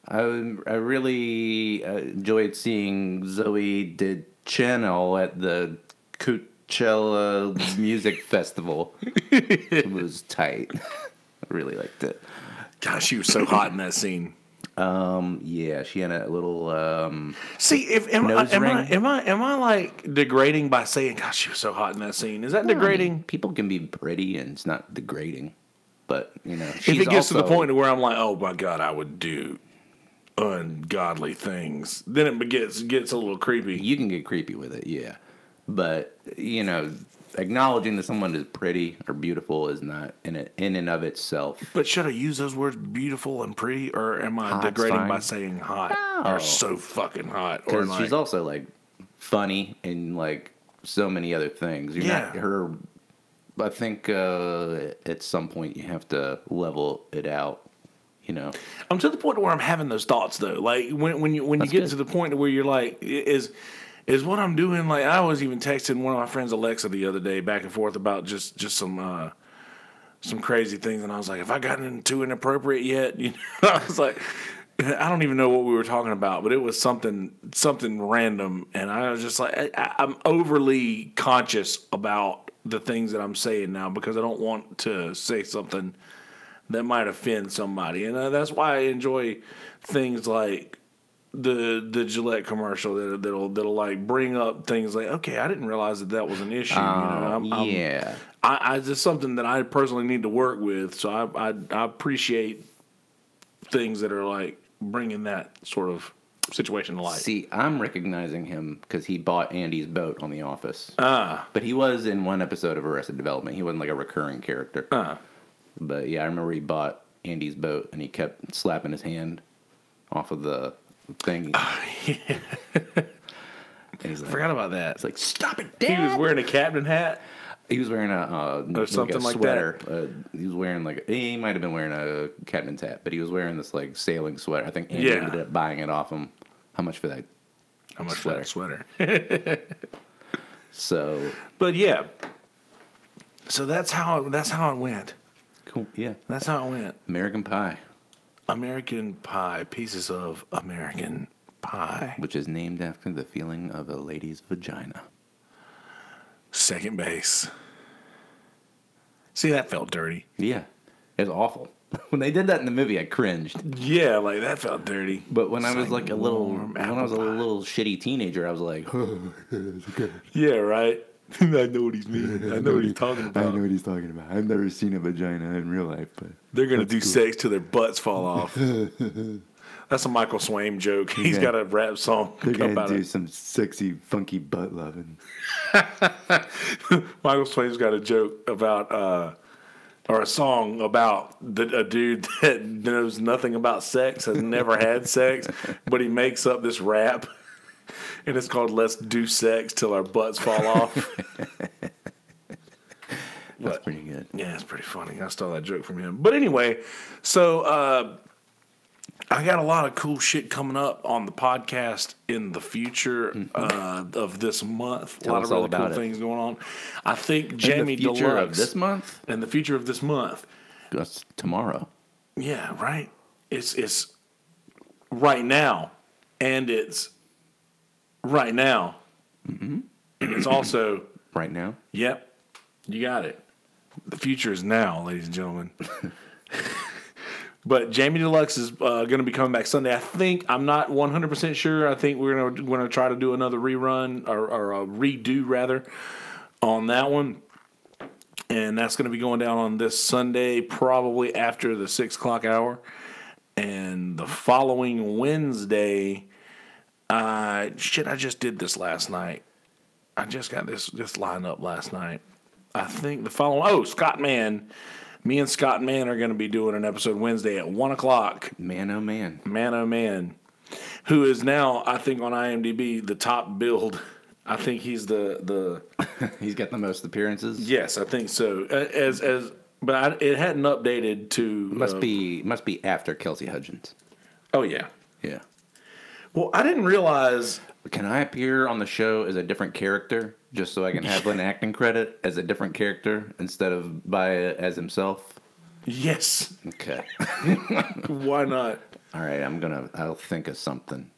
I really enjoyed seeing Zoe DeChannel at the Coachella Music Festival. It was tight. I really liked it. God, she was so hot in that scene. Yeah, she had a little See, am I like degrading by saying, "Gosh, she was so hot in that scene"? Is that degrading? I mean, people can be pretty, and it's not degrading. But if it gets to the point where I'm like, "Oh my God, I would do ungodly things," then it gets a little creepy. You can get creepy with it, yeah. But acknowledging that someone is pretty or beautiful is not in and of itself. But should I use those words, beautiful and pretty, or am I degrading by saying hot or so fucking hot? Because she's also like funny and like so many other things. You're not her. I think at some point you have to level it out. I'm to the point where I'm having those thoughts though. Like when you get to the point where you're like, is what I'm doing, like I was even texting one of my friends Alexa the other day back and forth about just some crazy things, and I was like, have I gotten too inappropriate yet? I was like, I don't even know what we were talking about, but it was something random, and I was just like, I'm overly conscious about the things that I'm saying now because I don't want to say something that might offend somebody, and that's why I enjoy things like the Gillette commercial that'll like bring up things like, okay, I didn't realize that was an issue. I just something that I personally need to work with. So I appreciate things that are like bringing that sort of situation to light. See, I'm recognizing him because he bought Andy's boat on The Office. But he was in one episode of Arrested Development. He wasn't like a recurring character. But yeah, I remember he bought Andy's boat and he kept slapping his hand off of the thing. Yeah. And he's like, forgot about that. It's like, stop it, Dad. He was wearing a captain hat. He was wearing or something like sweater. that. He was wearing he might have been wearing a captain's hat, but he was wearing this like sailing sweater. I think Andy ended up buying it off him. How much for that? How much sweater? For that sweater? So, but yeah. So that's how it went. Cool. Yeah, that's how it went. American Pie. American Pie. Pieces of American Pie, which is named after the feeling of a lady's vagina. Second base. See, that felt dirty. Yeah, it was awful. When they did that in the movie, I cringed. Yeah, like that felt dirty. But when I was like when I was a little shitty teenager, I was like, yeah, right. I know what he's mean. I know what he's talking about. I know what he's talking about. I've never seen a vagina in real life, but they're gonna do sex till their butts fall off. That's a Michael Swaim joke. He's got a rap song. They're gonna do some sexy, funky butt loving. Michael Swaim's got a joke about, or a song about a dude that knows nothing about sex, has never had sex, but he makes up this rap, and it's called "Let's Do Sex Till Our Butts Fall Off." That's pretty good. Yeah, it's pretty funny. I stole that joke from him. But anyway, so I got a lot of cool shit coming up on the podcast in the future of this month. Tell a lot us of all really cool about it. things going on. I think Jamie the future Deluxe of this month? and the future of this month. That's tomorrow. Yeah, right. It's right now, and it's right now, and it's also Right now? yep. You got it. The future is now, ladies and gentlemen. But Jamie Deluxe is going to be coming back Sunday. I think I'm not 100% sure. I think we're going to try to do another rerun or a redo rather on that one, and that's going to be going down on this Sunday, probably after the 6 o'clock hour, and the following Wednesday. I just did this last night. I just got this lined up last night. I think the following. Scott Mann. Me and Scott Mann are going to be doing an episode Wednesday at 1 o'clock. Man, oh man. Man, oh man. Who is now, I think, on IMDb, the top billed. I think he's the He's got the most appearances. yes, I think so. But it hadn't updated to. Must be after Kelsey Hudgens. Oh, yeah. Yeah. Well, I didn't realize. Can I appear on the show as a different character just so I can have an acting credit as a different character instead of as himself? Yes. Okay. Why not? All right, I'll think of something.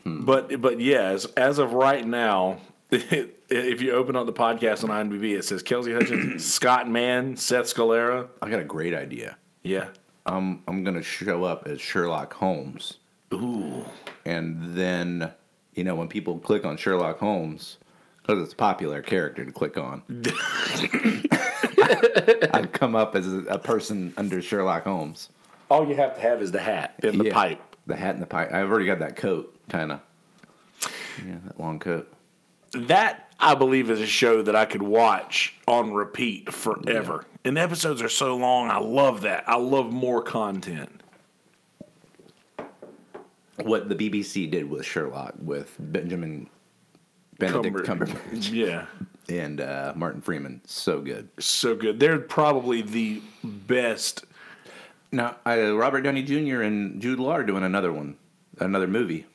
But yeah, as of right now, if you open up the podcast on IMDb, it says Kelsey Hutchins, Scott Mann, Seth Scalera. I got a great idea. Yeah. I'm going to show up as Sherlock Holmes. Ooh. And then, when people click on Sherlock Holmes, because it's a popular character to click on, I'd come up as a person under Sherlock Holmes. All you have to have is the hat and the pipe. The hat and the pipe. I've already got that coat, kind of. Yeah, that long coat. That, I believe, is a show that I could watch on repeat forever. Yeah. And the episodes are so long. I love that. I love more content. What the BBC did with Sherlock, with Benedict Cumberbatch. Yeah. And Martin Freeman. So good. So good. They're probably the best. Now, Robert Downey Jr. and Jude Law are doing another movie.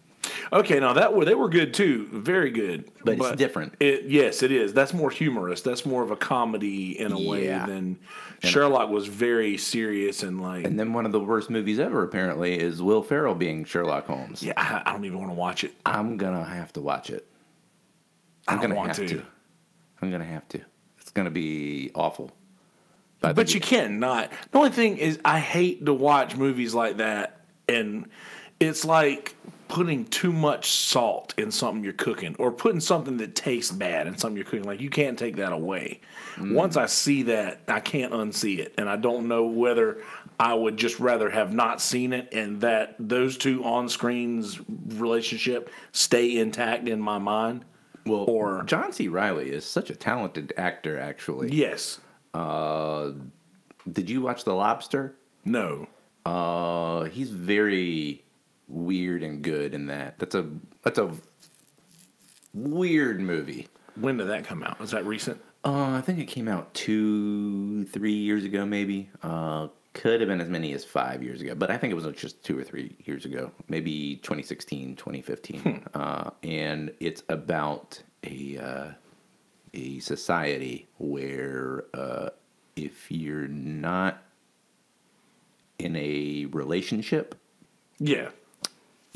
Okay, now they were good too, very good. But it's different. Yes, it is. That's more humorous. That's more of a comedy in a way than Sherlock was very serious and like. And then one of the worst movies ever, apparently, is Will Ferrell being Sherlock Holmes. Yeah, I don't even want to watch it. I'm gonna have to watch it. I'm gonna have to. I'm gonna have to. It's gonna be awful. But you can't not. The only thing is, I hate to watch movies like that, and it's like putting too much salt in something you're cooking, or putting something that tastes bad in something you're cooking. Like, you can't take that away. Once I see that, I can't unsee it, and I don't know whether I would just rather have not seen it and that those two on-screen's relationship stay intact in my mind. Well, or John C. Reilly is such a talented actor, actually. Yes. Did you watch The Lobster? No. He's very weird and good in that. That's a weird movie. When did that come out? Was that recent? I think it came out 2-3 years ago, maybe. Could have been as many as 5 years ago, but I think it was just 2 or 3 years ago, maybe 2016, 2015. And it's about a society where if you're not in a relationship,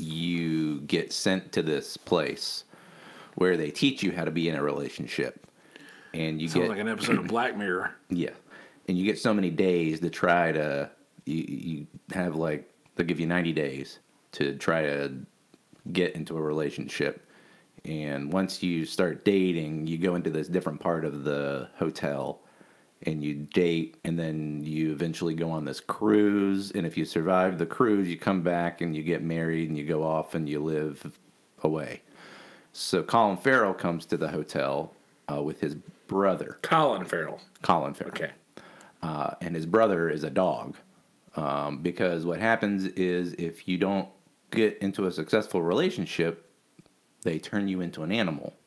you get sent to this place where they teach you how to be in a relationship. And you Sounds like an episode of Black Mirror. Yeah. And you get so many days to try to, you have like, they'll give you 90 days to try to get into a relationship. And once you start dating, you go into this different part of the hotel and you date, and then you eventually go on this cruise. And if you survive the cruise, you come back and you get married and you go off and you live away. So Colin Farrell comes to the hotel with his brother. Colin Farrell. Okay. And his brother is a dog. Because what happens is if you don't get into a successful relationship, they turn you into an animal.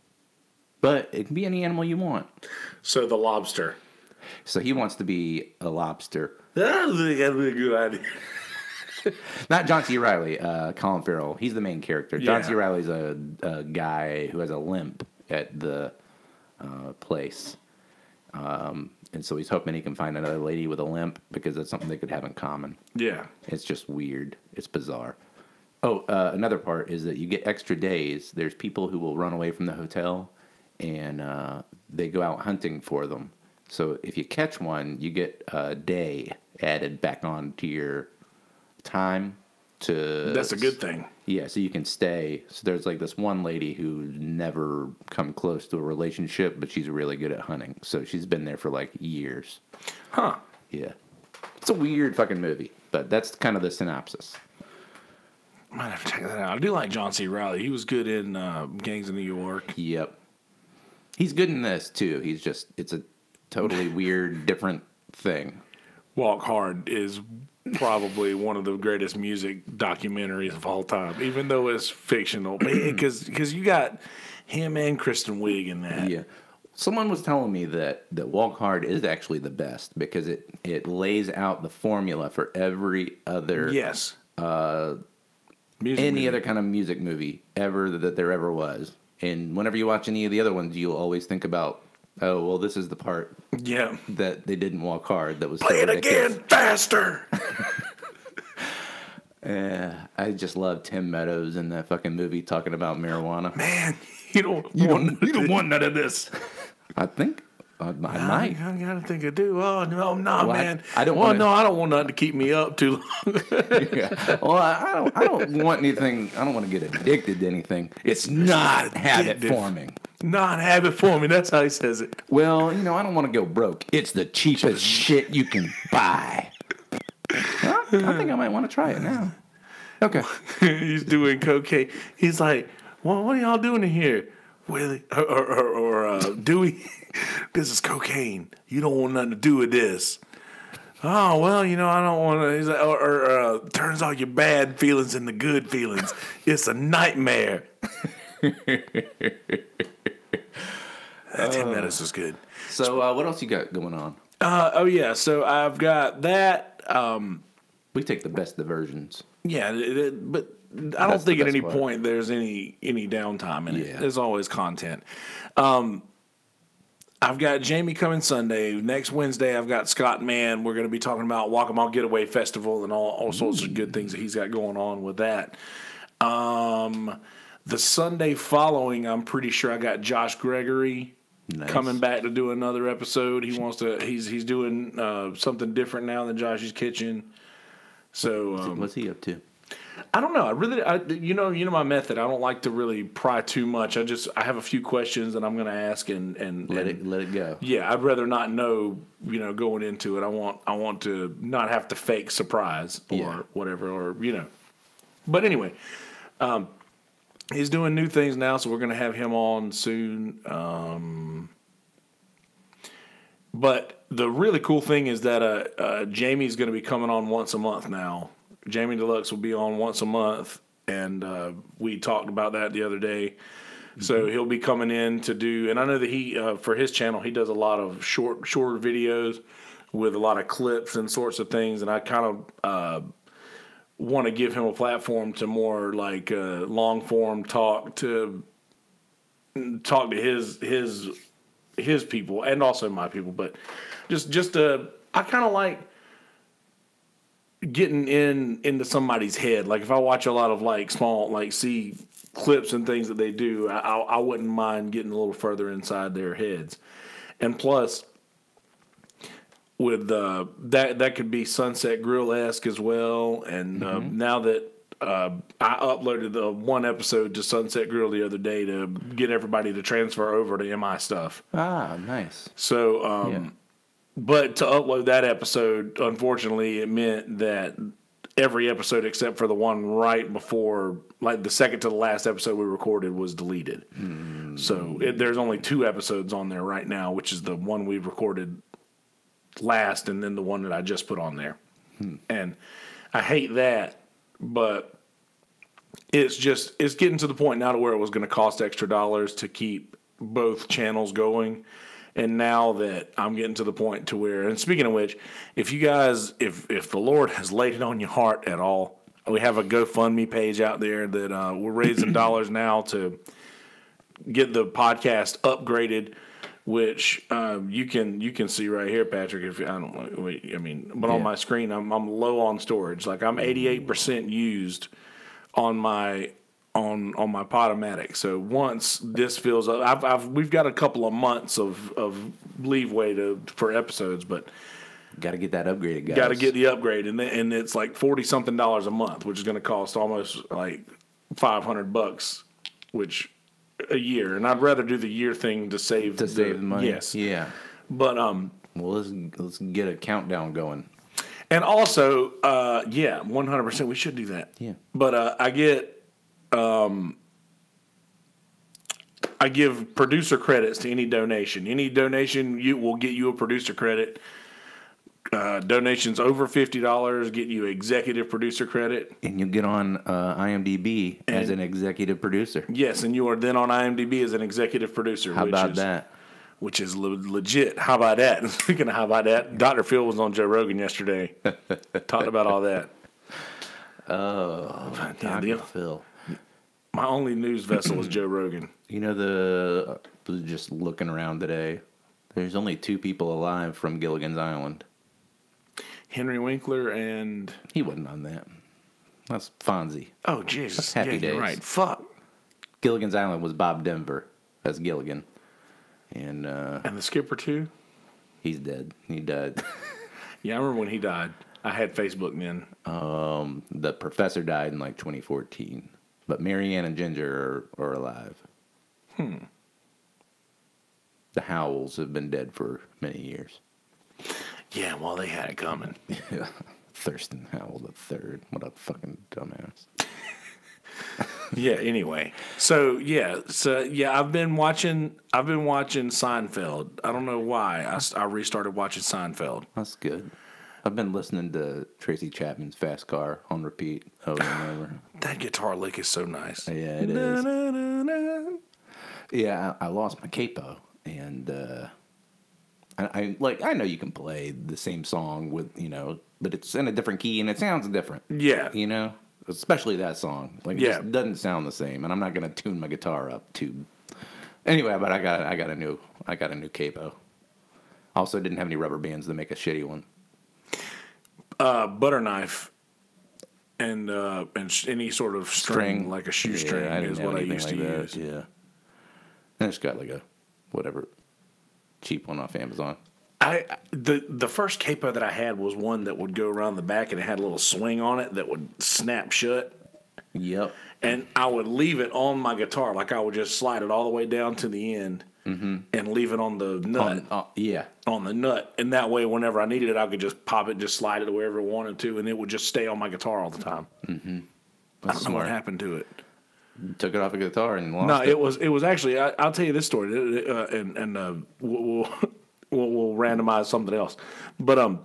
But it can be any animal you want. So The Lobster. So he wants to be a lobster. That would be a good idea. Not John C. Reilly, Colin Farrell. He's the main character. John Yeah. C. Reilly's a guy who has a limp at the place. And so he's hoping he can find another lady with a limp because that's something they could have in common. Yeah. It's just weird. It's bizarre. Oh, another part is that you get extra days. There's people who will run away from the hotel, and they go out hunting for them. So if you catch one, you get a day added back on to your time. That's a good thing. Yeah, so you can stay. So there's like this one lady who's never come close to a relationship, but she's really good at hunting. So she's been there for like years. Huh. Yeah. It's a weird fucking movie, but that's kind of the synopsis. Might have to check that out. I do like John C. Reilly. He was good in Gangs of New York. Yep. He's good in this, too. It's a totally weird, different thing. Walk Hard is probably one of the greatest music documentaries of all time, even though it's fictional. Because you got him and Kristen Wiig in that. Yeah. Someone was telling me that Walk Hard is actually the best because it lays out the formula for every other Yes. other kind of music movie ever that there ever was. And whenever you watch any of the other ones, you'll always think about, oh, well, this is the part Yeah. that they didn't walk hard. That was Play so it ridiculous. again faster. I just love Tim Meadows in that fucking movie talking about marijuana. Man, you don't want none of this. I think I might. I gotta think I do. Oh no, man. I don't Well, wanna- no, I don't want nothing to keep me up too long. Yeah. Well, I don't want anything. I don't want to get addicted to anything. It's not habit addictive. forming. Not habit forming. That's how he says it. Well, I don't want to go broke. It's the cheapest shit you can buy. Well, I think I might want to try it now. Okay. He's doing cocaine. He's like, well, what are y'all doing in here? Willie or Dewey? This is cocaine. You don't want nothing to do with this. Oh, well, I don't want to. He's like, turns all your bad feelings into good feelings. It's a nightmare. Tim Meadows is good. So, what else you got going on? Yeah. So I've got that. We take the best diversions. Yeah, but I don't That's think the at any best part. point there's any downtime in it. Yeah. There's always content. I've got Jamie coming Sunday. Next Wednesday, I've got Scott Mann. We're going to be talking about Walk'em Getaway Festival and all sorts of good things that he's got going on with that. The Sunday following, I'm pretty sure I got Josh Gregory coming back to do another episode. He wants to. He's doing something different now than Josh's Kitchen. So What's he up to? I don't know. You know my method. I don't like to really pry too much. I have a few questions that I'm going to ask and Let it go. Yeah, I'd rather not know. Going into it, I want to not have to fake surprise or whatever, or. But anyway, he's doing new things now, so we're going to have him on soon. But the really cool thing is that Jamie's going to be coming on once a month now. Jamie Deluxe will be on once a month, and we talked about that the other day. Mm-hmm. So he'll be coming in to do, and I know that he, for his channel, he does a lot of shorter videos with a lot of clips and sorts of things, and I kind of want to give him a platform to more like long form talk to his people and also my people, but just I kind of like getting into somebody's head. Like if I watch a lot of like small, like see clips and things that they do, I wouldn't mind getting a little further inside their heads. And plus, with that could be Sunset Grill-esque as well. And now that I uploaded the one episode to Sunset Grill the other day to get everybody to transfer over to MI stuff. Ah, nice. So, but to upload that episode, unfortunately, it meant that every episode except for the one right before, like the second to the last episode we recorded, was deleted. So there's only 2 episodes on there right now, which is the one we recorded last and then the one that I just put on there. And I hate that, but it's getting to the point now to where it was going to cost extra dollars to keep both channels going. And now that I'm getting to the point to where, and speaking of which, if you guys, if the Lord has laid it on your heart at all, we have a GoFundMe page out there that we're raising dollars now to get the podcast upgraded, which you can see right here, Patrick. If I don't, I mean, but on my screen, I'm low on storage. Like I'm 88% used on my my Podomatic. So once this fills up, we've got a couple of months of leeway for episodes, but got to get that upgraded, guys. got to get the upgrade, and it's like $40 something a month, which is going to cost almost like $500, which a year. And I'd rather do the year thing to save the money. Yes, Yeah. but Well, let's get a countdown going. and also 100% we should do that. Yeah. But I give producer credits to any donation. Any donation you will get you a producer credit. Donations over $50 get you executive producer credit. And you get on IMDb as an executive producer. Yes, and you are then on IMDb as an executive producer. How about that? Which is legit. How about that? Speaking of how about that, Dr. Phil was on Joe Rogan yesterday. Talked about all that. Oh, Dr. Phil. My only news vessel is Joe Rogan. You know, was just looking around today. There's only 2 people alive from Gilligan's Island. Henry Winkler and... He wasn't on that. That's Fonzie. Oh, Jesus. Happy yeah, Days. you're right. Fuck. Gilligan's Island was Bob Denver as Gilligan. And And the skipper, too? he's dead. He died. Yeah, I remember when he died. I had Facebook then. The professor died in like 2014. But Marianne and Ginger are alive. The Howells have been dead for many years. Yeah, well, they had it coming. Yeah. Thurston Howell the third. What a fucking dumbass. Yeah, anyway. So I've been watching Seinfeld. I don't know why. I restarted watching Seinfeld. That's good. I've been listening to Tracy Chapman's Fast Car on repeat over and over. That guitar lick is so nice. Yeah, it is. Yeah, I lost my capo, and I know you can play the same song with, but it's in a different key and it sounds different. Yeah. Especially that song. It just doesn't sound the same, and I'm not going to tune my guitar up to. Anyway, but I got a new capo. Also, didn't have any rubber bands to make a shitty one. Butter knife and any sort of string like a shoestring is what I used to use. Yeah. I just got like a whatever cheap one off Amazon. The first capo that I had was one that would go around the back and it had a little swing on it that would snap shut. Yep. And I would leave it on my guitar, like I would just slide it all the way down to the end and leave it on the nut. On the nut. And that way, whenever I needed it, I could just pop it, just slide it wherever I wanted to, and it would just stay on my guitar all the time. Mm-hmm. I don't know what happened to it. Took it off a guitar and lost it. No, it was actually. I'll tell you this story, and we'll randomize something else. But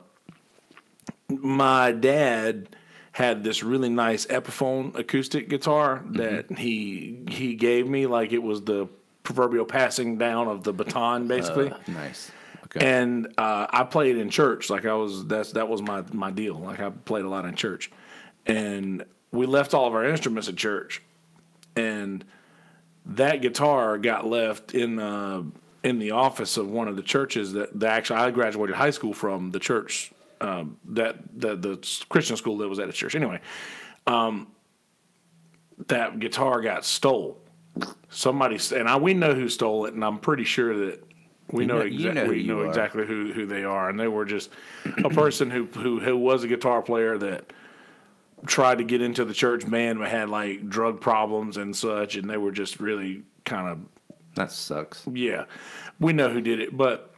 my dad had this really nice Epiphone acoustic guitar that he gave me, like it was the proverbial passing down of the baton, basically. Nice. Okay. And I played in church, like that was my deal. Like I played a lot in church, and we left all of our instruments at church, and that guitar got left in the office of one of the churches that actually I graduated high school from, the church the Christian school that was at a church. Anyway, that guitar got stole. We know who stole it, and I'm pretty sure that we know exactly who they are. And they were just a person who was a guitar player that tried to get into the church band but had like drug problems and such, and they were just really kind of. That sucks. Yeah, we know who did it, but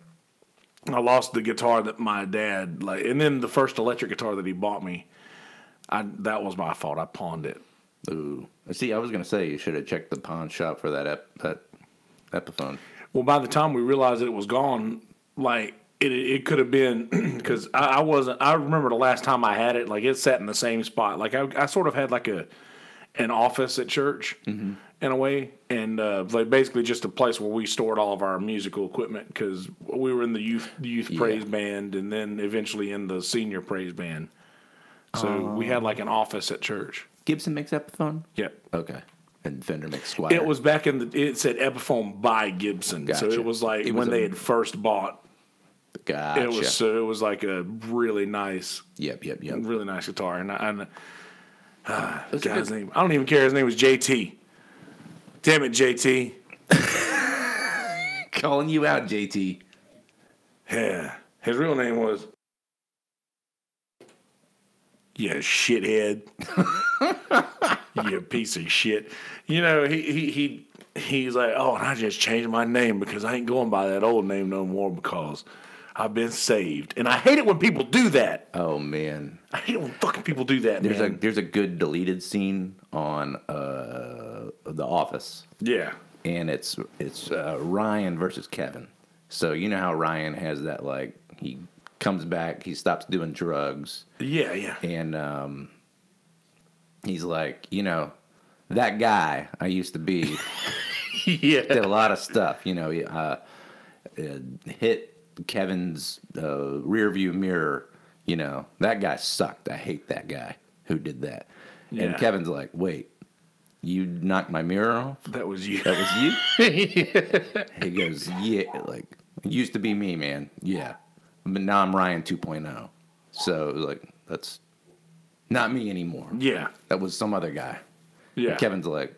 I lost the guitar that my dad and then the first electric guitar that he bought me. That was my fault. I pawned it. Ooh. See, I was going to say you should have checked the pawn shop for that Epiphone. Well, by the time we realized that it was gone, it could have been because I remember the last time I had it, it sat in the same spot. I sort of had an office at church in a way, and like basically just a place where we stored all of our musical equipment because we were in the youth praise band, and then eventually in the senior praise band. So we had like an office at church. Gibson makes Epiphone? Yep. Okay. And Fender makes Squier. It was back in it said Epiphone by Gibson. Gotcha. So it was like when they had first bought. Gotcha. It was like a really nice, Yep. really nice guitar. And guy's name, I don't even care. His name was JT. Damn it, JT. Calling you out, JT. Yeah. His real name was. Yeah, shithead. You piece of shit. You know, he's like, oh, and I just changed my name because I ain't going by that old name no more because I've been saved. And I hate it when people do that. Oh man, I hate it when fucking people do that. There's a good deleted scene on The Office. Yeah, and it's Ryan versus Kevin. So you know how Ryan has that, like, he comes back, he stops doing drugs. Yeah. And he's like, you know, that guy I used to be. Yeah. Did a lot of stuff, you know. Hit Kevin's rear view mirror. You know, that guy sucked. I hate that guy who did that. Yeah. And Kevin's like, wait, you knocked my mirror off? That was you. That was you? He goes, yeah, like, it used to be me, man. Yeah. But now I'm Ryan 2.0. So, like, that's not me anymore. Yeah. That was some other guy. Yeah. And Kevin's like,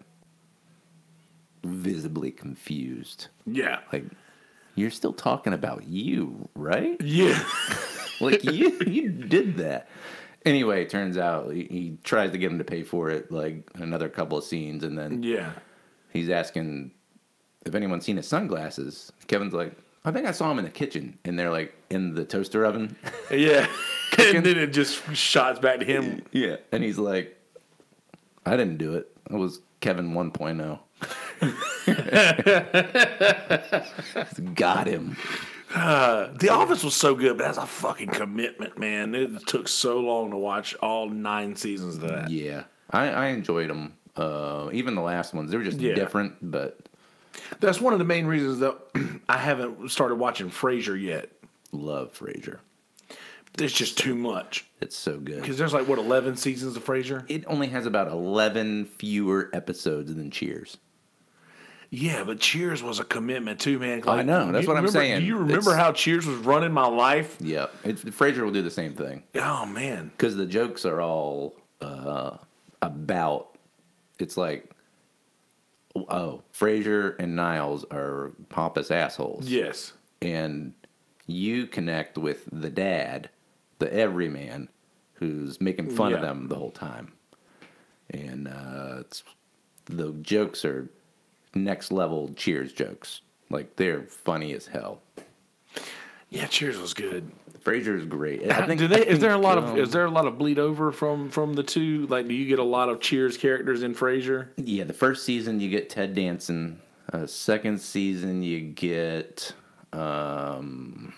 visibly confused. Yeah. Like, you're still talking about you, right? Yeah. Like, you did that. Anyway, it turns out he tries to get him to pay for it, like, another couple of scenes, and then he's asking if anyone's seen his sunglasses. Kevin's like, I think I saw him in the kitchen, and they're, like, in the toaster oven. Yeah. And then it just shots back to him. Yeah. And he's like, I didn't do it. It was Kevin 1.0. Got him. The Office was so good, but that's a fucking commitment, man. It took so long to watch all 9 seasons of that. Yeah. I enjoyed them. Even the last ones. They were just different, but... That's one of the main reasons that I haven't started watching Frasier yet. Love Frasier. There's just too much. It's so good. Because there's 11 seasons of Frasier? It only has about 11 fewer episodes than Cheers. Yeah, but Cheers was a commitment too, man. Like, I know. That's what I'm saying. Do you remember how Cheers was running my life? Yeah. Frasier will do the same thing. Oh, man. Because the jokes are all about... It's like... Oh, Frasier and Niles are pompous assholes. Yes. And you connect with the dad, the everyman, who's making fun of them the whole time. And the jokes are next level Cheers jokes. Like, they're funny as hell. Yeah, Cheers was good. Frasier is great. I think, is there a lot of bleed over from the two? Like, do you get a lot of Cheers characters in Frasier? Yeah, the first season you get Ted Danson. Second season you get Diane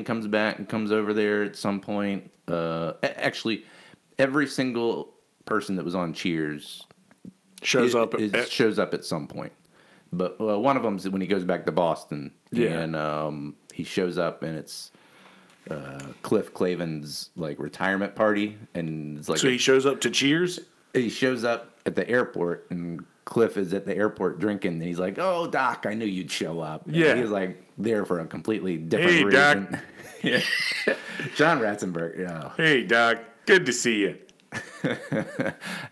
comes back and comes over there at some point. Actually, every single person that was on Cheers shows up at some point. But one of them is when he goes back to Boston. Yeah. And he shows up, and it's Cliff Clavin's, like, retirement party. And it's like, so he shows up to Cheers? He shows up at the airport, and Cliff is at the airport drinking. And he's like, oh, Doc, I knew you'd show up. And yeah. he's, like, there for a completely different reason. Doc. Yeah. John Ratzenberg, yeah. Hey, Doc. Good to see you.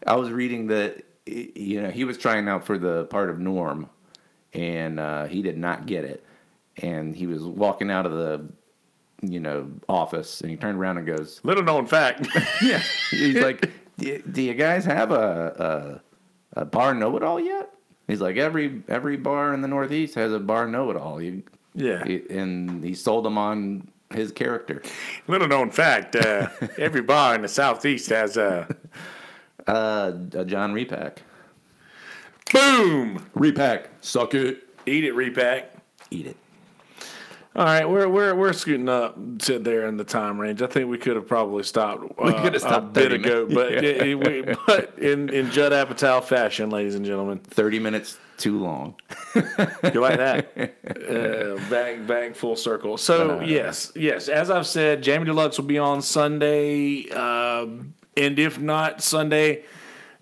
I was reading that, you know, he was trying out for the part of Norm. And he did not get it. And he was walking out of the, you know, office, and he turned around and goes, little known fact. yeah. He's like, do you guys have a bar know-it-all yet? He's like, every bar in the Northeast has a bar know-it-all. And he sold them on his character. Little known fact, every bar in the Southeast has a John Repack. Boom! Repack. Suck it. Eat it, Repack. Eat it. All right, we're scooting up to there in the time range. I think we could have probably stopped. We could have stopped a bit 30 ago, minutes. but in Judd Apatow fashion, ladies and gentlemen, 30 minutes too long. you like that? Back full circle. So yes. As I've said, Jamie Deluxe will be on Sunday, and if not Sunday.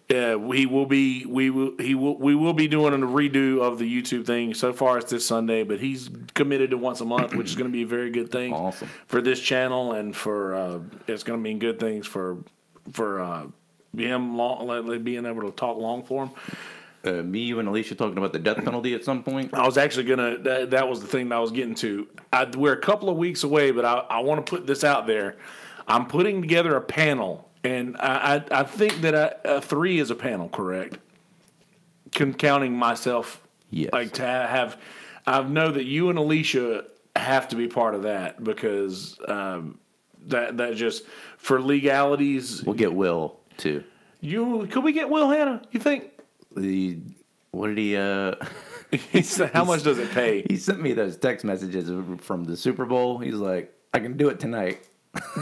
We will be doing a redo of the YouTube thing. So far, it's this Sunday, but he's committed to once a month, which is going to be a very good thing. Awesome. For this channel, and for it's going to mean good things for him being able to talk long form. Me, you, and Alicia talking about the death penalty at some point. I was actually gonna. That was the thing that I was getting to. We're a couple of weeks away, but I want to put this out there. I'm putting together a panel. And I think that 3 is a panel, correct? Counting myself. Yes. Like to have, I know that you and Alicia have to be part of that because that just for legalities. We'll get Will too. Could we get Will, Hanna? You think? What did he? He said, how much does it pay? He sent me those text messages from the Super Bowl. He's like, I can do it tonight.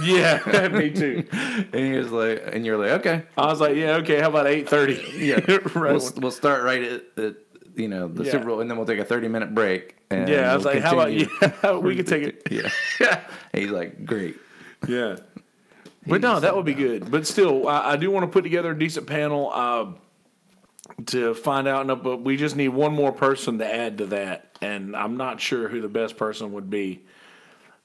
Yeah, me too. And he was like, and you're like, okay. I was like, yeah, okay. How about 8:30? Yeah, Right. we'll start right at the Super Bowl, and then we'll take a 30-minute break. And Yeah, I was we'll like, how about continue. we could take it? Yeah. He's like, great. Yeah. But no, that would be good. But still, I do want to put together a decent panel to find out. But we just need one more person to add to that, and I'm not sure who the best person would be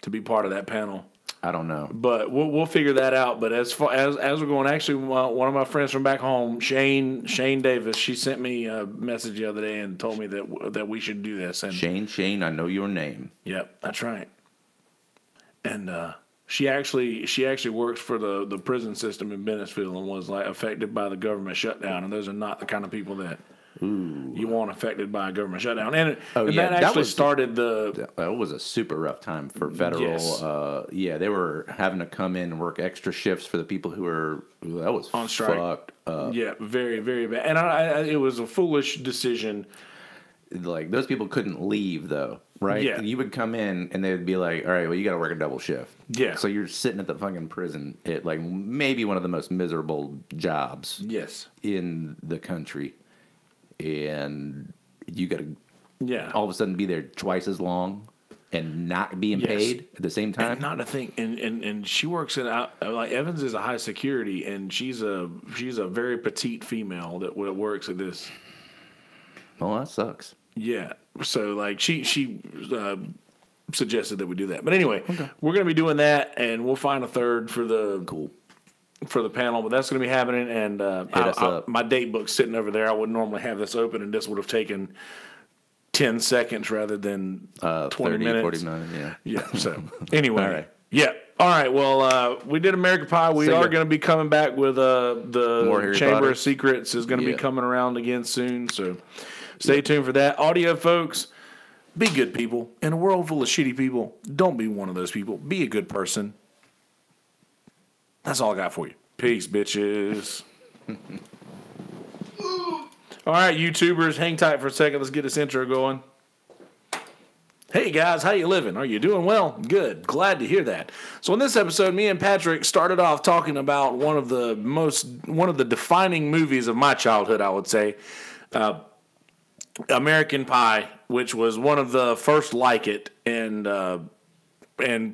to be part of that panel. I don't know. But we'll figure that out. But as far as we're going, actually, one of my friends from back home, Shane Davis, she sent me a message the other day and told me that we should do this. And Shane, I know your name. Yep, that's right. And she actually works for the prison system in Bennettsville and was like affected by the government shutdown. And those are not the kind of people that you want affected by a government shutdown. And that actually started the. That was a super rough time for federal. Yes. They were having to come in and work extra shifts for the people who were. That was on strike. Fucked up. Yeah, very, very bad. And it was a foolish decision. Like, those people couldn't leave, though, right? Yeah. You would come in, and they'd be like, all right, well, you got to work a double shift. Yeah. So you're sitting at the fucking prison at, like, maybe one of the most miserable jobs in the country. And you got to all of a sudden be there twice as long and not being paid at the same time. And not a thing. And she works in, like, Evans is a high security, and she's a very petite female that works at this. Well, that sucks. Yeah. So, like, she suggested that we do that. But anyway, we're going to be doing that, and we'll find a third for the panel. But that's going to be happening. And my date book's sitting over there. I wouldn't normally have this open, and this would have taken 10 seconds rather than 20 minutes. 40 minutes, yeah. Yeah. So, anyway. All right. Yeah. All right. Well, we did American Pie. We are going to be coming back with the Chamber Potter. of Secrets is going to be coming around again soon. So stay tuned for that. Audio, folks, be good people. In a world full of shitty people, don't be one of those people. Be a good person. That's all I got for you. Peace, bitches. All right, YouTubers, hang tight for a second. Let's get this intro going. Hey guys, how you living? Are you doing well? Good. Glad to hear that. So in this episode, me and Patrick started off talking about one of the defining movies of my childhood, I would say, American Pie, which was one of the first like it, and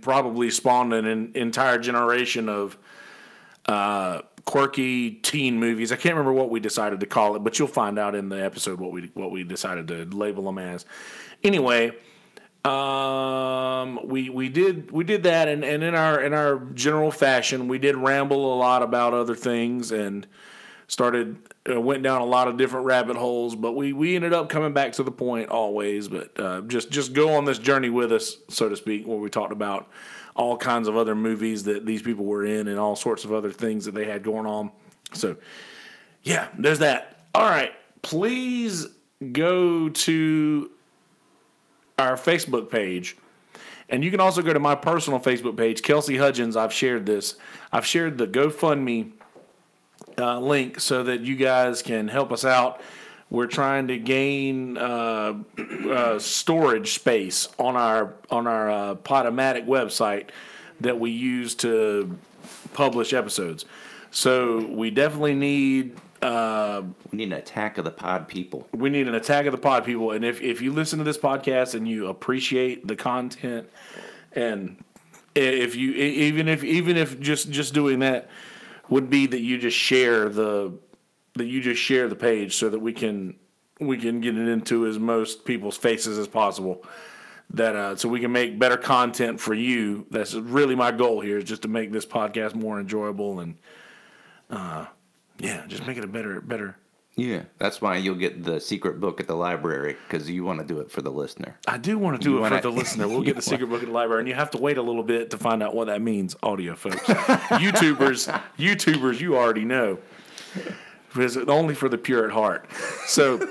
probably spawned an entire generation of quirky teen movies. I can't remember what we decided to call it, but you'll find out in the episode what we decided to label them as. Anyway. We did that, and in our general fashion, we did ramble a lot about other things and went down a lot of different rabbit holes. But we ended up coming back to the point always. But just go on this journey with us, so to speak, where we talked about all kinds of other movies that these people were in and all sorts of other things that they had going on. So yeah, there's that. All right, please go to our Facebook page, and you can also go to my personal Facebook page, Kelsey Hudgens. I've shared this. I've shared the GoFundMe link so that you guys can help us out. We're trying to gain storage space on our Podomatic website that we use to publish episodes. So we definitely need. We need an attack of the pod people. We need an attack of the pod people. And if you listen to this podcast and you appreciate the content, and if you even if just doing that would be that you just share the page so that we can get it into as most people's faces as possible. That so we can make better content for you. That's really my goal here, is just to make this podcast more enjoyable and just make it a better. Yeah, that's why you'll get the secret book at the library, because you want to do it for the listener. I do want to do it for the listener. We'll get the secret book at the library, and you have to wait a little bit to find out what that means, audio folks. YouTubers, you already know. It's only for the pure at heart. So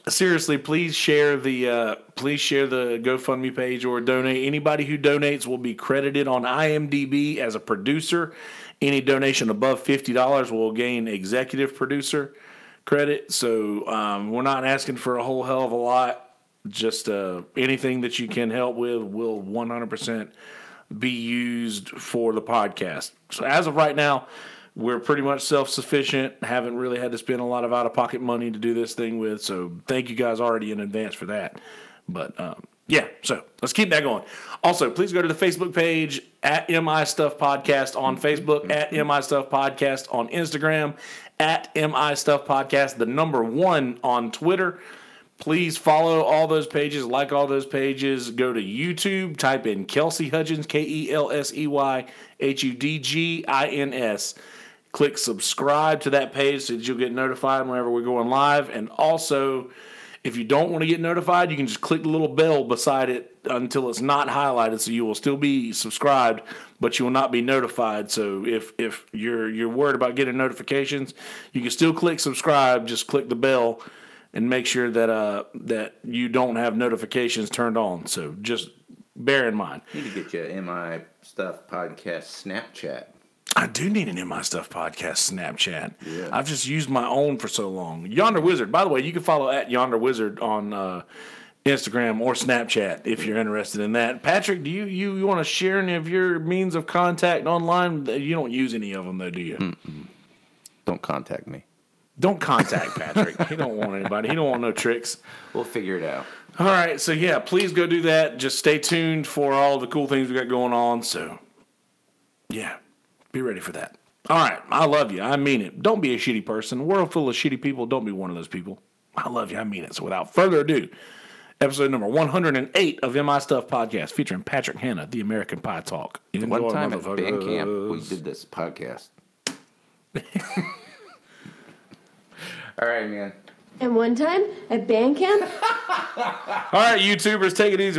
seriously, please share the GoFundMe page or donate. Anybody who donates will be credited on IMDb as a producer. Any donation above $50 will gain executive producer credit. So we're not asking for a whole hell of a lot. Just anything that you can help with will 100% be used for the podcast. So as of right now, we're pretty much self-sufficient. Haven't really had to spend a lot of out-of-pocket money to do this thing with. So thank you guys already in advance for that. But so let's keep that going. Also, please go to the Facebook page at MI Stuff Podcast on Facebook, at MI Stuff Podcast on Instagram, at MI Stuff Podcast, the number 1 on Twitter. Please follow all those pages, like all those pages. Go to YouTube, type in Kelsey Hudgens, KELSEY HUDGINS. Click subscribe to that page so that you'll get notified whenever we're going live. And also, if you don't want to get notified, you can just click the little bell beside it until it's not highlighted, so you will still be subscribed, but you will not be notified. So if you're worried about getting notifications, you can still click subscribe. Just click the bell and make sure that you don't have notifications turned on. So just bear in mind. You need to get your MI Stuff Podcast Snapchat. I do need an MI Stuff Podcast Snapchat. Yeah. I've just used my own for so long. Yonder Wizard. By the way, you can follow at Yonder Wizard on Instagram or Snapchat if you're interested in that. Patrick, do you want to share any of your means of contact online? You don't use any of them, though, do you? Mm-mm. Don't contact me. Don't contact Patrick. He don't want anybody. He don't want no tricks. We'll figure it out. All right, so yeah, please go do that. Just stay tuned for all the cool things we got going on. So, yeah. Be ready for that. All right. I love you. I mean it. Don't be a shitty person. A world full of shitty people. Don't be one of those people. I love you. I mean it. So without further ado, episode number 108 of MI Stuff Podcast featuring Patrick Hanna, the American Pie Talk. One time at band camp, we did this podcast. All right, man. And one time at band camp. All right, YouTubers, take it easy.